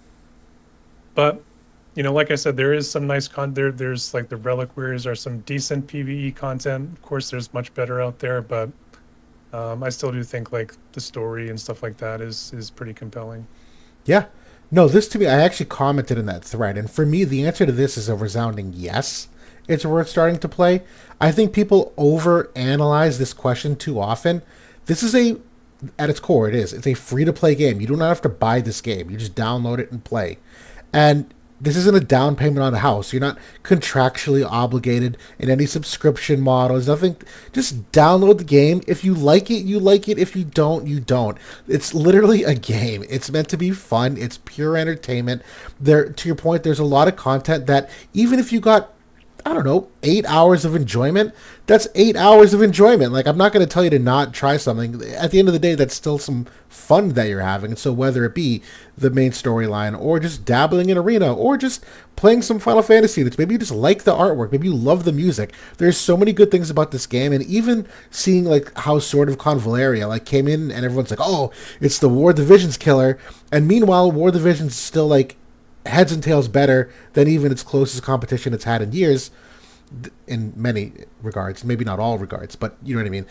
But like I said, there is some nice there. There's like the reliquaries are some decent PvE content. Of course, there's much better out there, but I still do think like the story and stuff like that is pretty compelling. Yeah. No, this to me, I actually commented in that thread, and for me, the answer to this is a resounding yes. It's worth starting to play. I think people overanalyze this question too often. This is at its core, it is. It's a free to play game. You do not have to buy this game. You just download it and play. And this isn't a down payment on a house. You're not contractually obligated in any subscription model. There's nothing. Just download the game. If you like it, you like it. If you don't, you don't. It's literally a game. It's meant to be fun. It's pure entertainment. There, to your point, there's a lot of content that even if you got, I don't know, 8 hours of enjoyment, that's 8 hours of enjoyment. Like, I'm not going to tell you to not try something. At the end of the day, that's still some fun that you're having. And so whether it be the main storyline or just dabbling in Arena or just playing some Final Fantasy, that's maybe you just like the artwork, maybe you love the music. There's so many good things about this game. And even seeing like how Sword of Convaleria like came in and everyone's like, oh, it's the War Divisions killer. And meanwhile, War Divisions is still like heads and tails better than even its closest competition it's had in years, in many regards, maybe not all regards, but you know what I mean.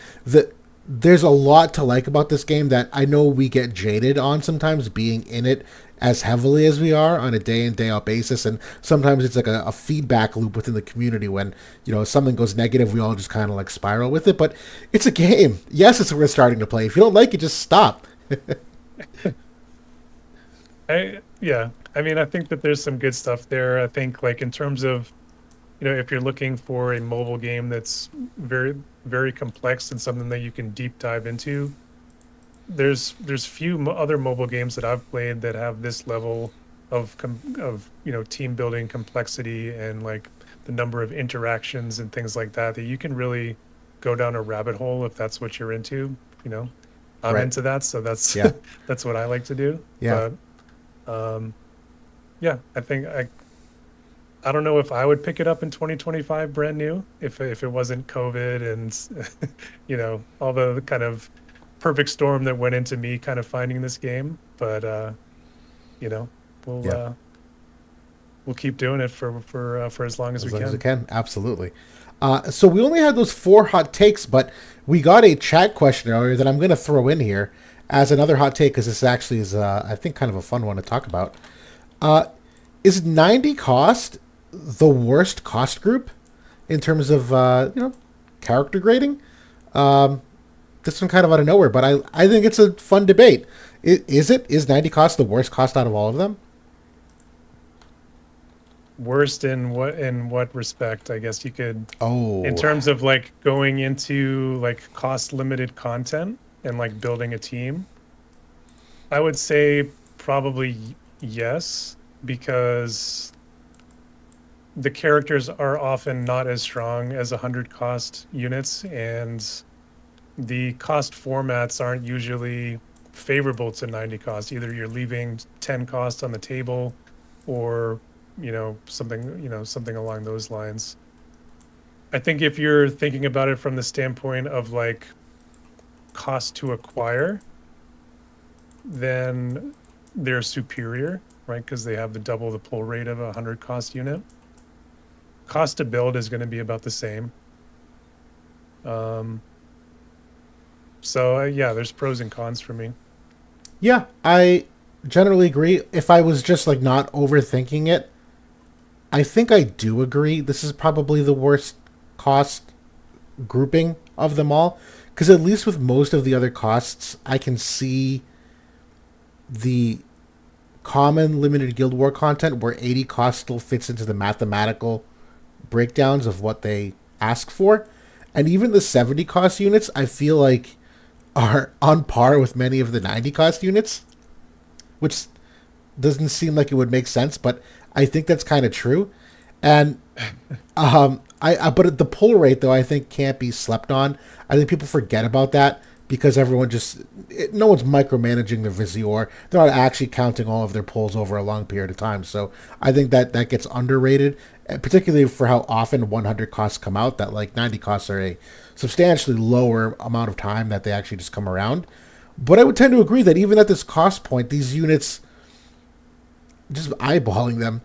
There's a lot to like about this game that I know we get jaded on sometimes, being in it as heavily as we are on a day in day out basis, and sometimes it's like a feedback loop within the community. When something goes negative, we all just kind of like spiral with it. But it's a game. Yes, it's worth starting to play. If you don't like it, just stop. Yeah, I mean, I think that there's some good stuff there. I think like in terms of, if you're looking for a mobile game that's very, very complex and something that you can deep dive into, there's few other mobile games that I've played that have this level of team building complexity and like the number of interactions and things like that you can really go down a rabbit hole if that's what you're into. I'm Right. into that, so that's Yeah. that's what I like to do. Yeah. But yeah, I think I don't know if I would pick it up in 2025 brand new if it wasn't COVID and all the kind of perfect storm that went into me kind of finding this game. But you know, we'll Yeah. uh we'll keep doing it for as long as As we long as can. it can. Absolutely. So we only had those 4 hot takes, but we got a chat question earlier that I'm going to throw in here as another hot take because this actually is, I think, kind of a fun one to talk about. Uh, is 90 cost the worst cost group in terms of character grading? This one kind of out of nowhere, but I think it's a fun debate. Is it? Is 90 cost the worst cost out of all of them? Worst in what respect? I guess you could, in Oh, terms of like going into like cost limited content and like building a team. I would say probably yes, because the characters are often not as strong as 100 cost units, and the cost formats aren't usually favorable to 90 cost. Either you're leaving 10 cost on the table, or something along those lines. I think if you're thinking about it from the standpoint of like cost to acquire, then they're superior, right? Because they have the double the pull rate of a 100 cost unit. Cost to build is going to be about the same. Um, so yeah, there's pros and cons for me. yeah, I generally agree. If I was just like not overthinking it, I think I do agree. This is probably the worst cost grouping of them all. Because at least with most of the other costs, I can see the common limited Guild War content where 80 cost still fits into the mathematical breakdowns of what they ask for. And even the 70 cost units, I feel like are on par with many of the 90 cost units, which doesn't seem like it would make sense, but I think that's kind of true. And I but the pull rate though I think can't be slept on. I think people forget about that because everyone no one's micromanaging the Vizier. They're not actually counting all of their pulls over a long period of time. So I think that gets underrated, particularly for how often 100 costs come out. That like 90 costs are a substantially lower amount of time that they actually just come around. But I would tend to agree that even at this cost point, these units just eyeballing them.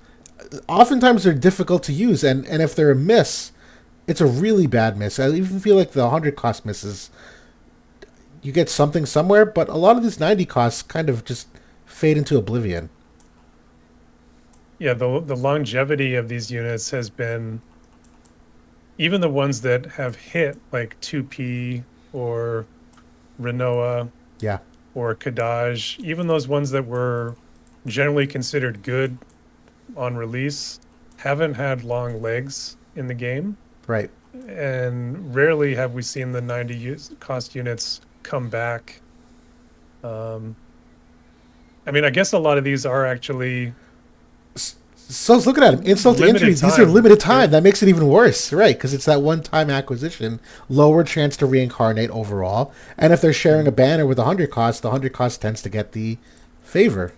Oftentimes they're difficult to use, and if they're a miss, it's a really bad miss. I even feel like the 100 cost misses, you get something somewhere, but a lot of these 90 costs kind of just fade into oblivion. Yeah, the longevity of these units has been, even the ones that have hit like 2P or Renoa Yeah, or Kadaj, even those ones that were generally considered good on release haven't had long legs in the game. right. And rarely have we seen the 90 cost units come back. Um, I mean, I guess a lot of these are actually So I was looking at them. Insult to injury. limited These are time. limited time. That makes it even worse, right? Because it's that one-time acquisition, lower chance to reincarnate overall. And if they're sharing a banner with 100 cost, the 100 cost tends to get the favor.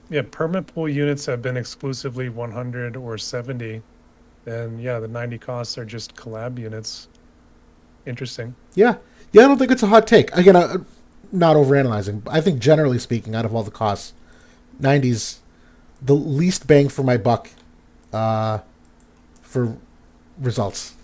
Yeah, permanent pool units have been exclusively 100 or 70. And yeah, the 90 costs are just collab units. Interesting. Yeah, yeah. I don't think it's a hot take. Again, not overanalyzing. I think generally speaking, out of all the costs, 90s the least bang for my buck uh, for results.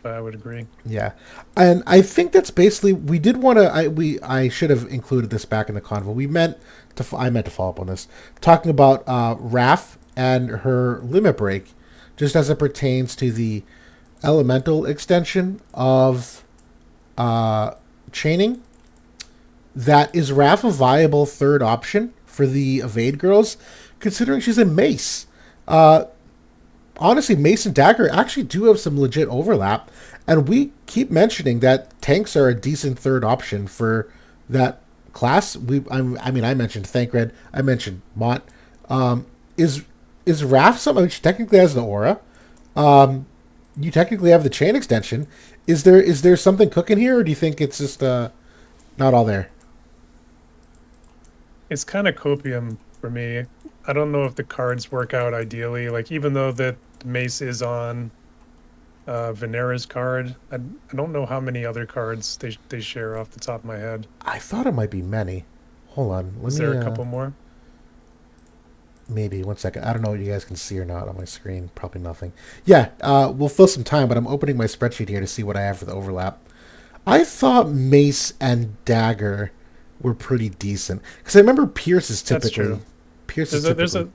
I would agree. Yeah, and I think that's basically we did want to. I should have included this back in the convo. I meant to follow up on this, talking about Raph and her limit break, just as it pertains to the elemental extension of chaining. That is Raph a viable third option for the evade girls, considering she's a mace. Uh, Honestly, Mace and Dagger actually do have some legit overlap, and we keep mentioning that tanks are a decent third option for that class. I mentioned Thancred, I mentioned Mont. Is Raph something? I mean, she technically has the aura. You technically have the chain extension. Is there something cooking here, or do you think it's just not all there? It's kind of copium for me. I don't know if the cards work out ideally. Like, even though that Mace is on Vinera's card, I don't know how many other cards they share off the top of my head. I thought it might be many. Hold on, let Is me there a couple more? maybe 1 second. I don't know what you guys can see or not on my screen. Probably nothing. Yeah, we'll fill some time, but I'm opening my spreadsheet here to see what I have for the overlap. I thought Mace and Dagger were pretty decent because I remember Pierce is That's typically true. Pierce is There's a there's typically a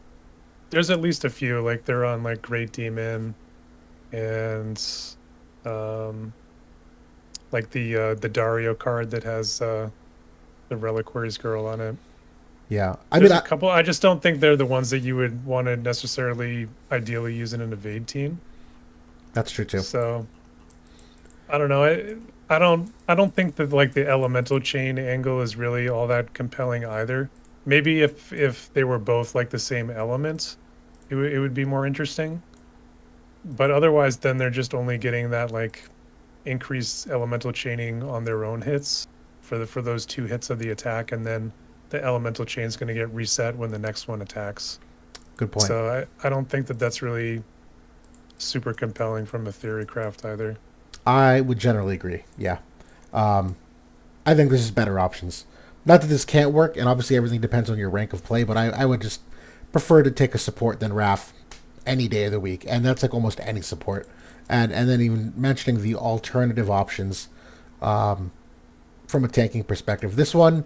there's at least a few. Like, they're on like Great Demon and um like the Dario card that has the Reliquary's girl on it. yeah. There's a couple. I just don't think they're the ones that you would want to necessarily ideally use in an evade team. That's true too. So I don't know. I don't think that like the elemental chain angle is really all that compelling either. Maybe if they were both like the same element, it would be more interesting. But otherwise, then they're just only getting that like increased elemental chaining on their own hits for those two hits of the attack, and then the elemental chain is going to get reset when the next one attacks. Good point. So I don't think that that's really super compelling from a theory craft either. I would generally agree. Yeah. Um, I think this is better options. Not that this can't work, and obviously everything depends on your rank of play, but I would just prefer to take a support than Raph any day of the week, and that's like almost any support. And then even mentioning the alternative options from a tanking perspective. This one,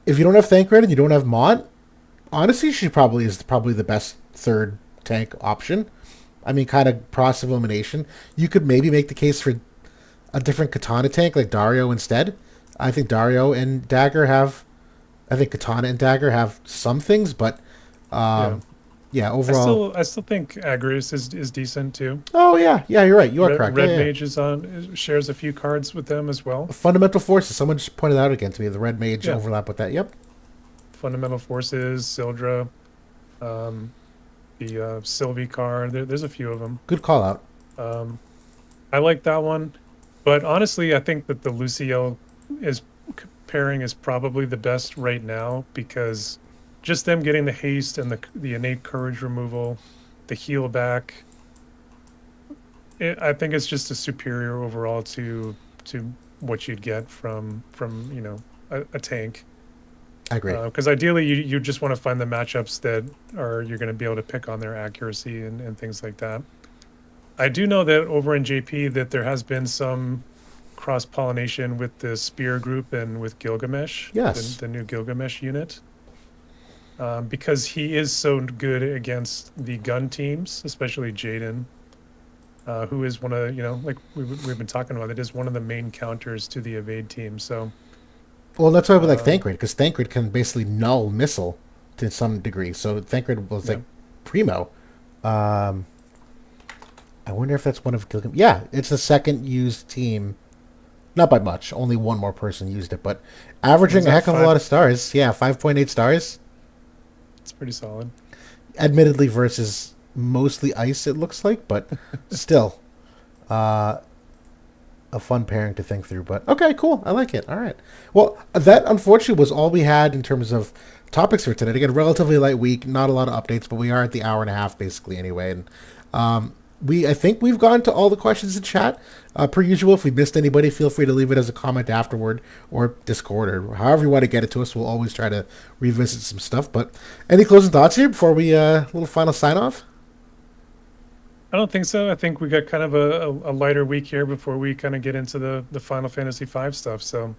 if you don't have Thancred and you don't have Mont, honestly, she probably is probably the best third tank option. I mean, kind of process of elimination. You could maybe make the case for a different Katana tank like Dario instead. I think Dario and Dagger have. I think Katana and Dagger have some things, but Yeah. yeah, I overall. still I still think Agrius is decent too. Oh yeah, yeah, you're right. You are correct. Yeah, Red yeah, yeah. Mage is on, shares a few cards with them as well. Fundamental forces. Someone just pointed out again to me the red mage Yeah. overlap with that. Yep. Fundamental Forces, Sildra, um, the Sylvie card. There's a few of them. Good call out. Um, I like that one, but honestly, I think that the Luciel is pairing is probably the best right now, because just them getting the haste and the innate courage removal, the heal back. I think it's just a superior overall to what you'd get from a tank. I agree. Because ideally, you just want to find the matchups that are you're going to be able to pick on their accuracy and things like that. I do know that over in JP that there has been some cross pollination with the Spear group and with Gilgamesh, Yes. the new Gilgamesh unit, because he is so good against the gun teams, especially Jaden, who is one of like we've been talking about. It is one of the main counters to the evade team. So Well, that's why we like um, Thancred, because Thancred can basically null missile to some degree. So Thancred was yeah, like primo. Um, I wonder if that's one of Gilgamesh. Yeah, it's the second used team. Not by much. Only one more person used it, but was averaging a that heck of a lot five? of stars. Yeah, 5.8 stars. It's pretty solid. Admittedly, versus mostly ice, it looks like, but still. Uh, a fun pairing to think through. But okay, cool. I like it. All right. Well, that unfortunately was all we had in terms of topics for today. Again, relatively light week, not a lot of updates, but we are at the hour and a half basically anyway. And I think we've gone to all the questions in chat. Per usual, if we missed anybody, feel free to leave it as a comment afterward or Discord or however you want to get it to us. We'll always try to revisit some stuff. But any closing thoughts here before we little final sign off? I don't think so. I think we got kind of a lighter week here before we kind of get into the Final Fantasy V stuff. So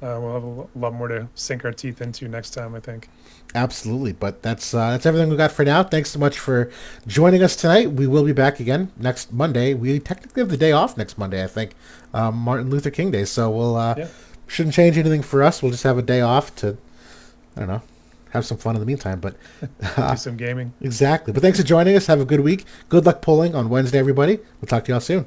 we'll have a lot more to sink our teeth into next time, I think. Absolutely, but that's everything we got for now. Thanks so much for joining us tonight. We will be back again next Monday. We technically have the day off next Monday, I think, Martin Luther King Day. So we'll Yeah, shouldn't change anything for us. We'll just have a day off to, I don't know, have some fun in the meantime. But do some gaming. exactly. But thanks for joining us. Have a good week. Good luck pulling on Wednesday, everybody. We'll talk to y'all soon.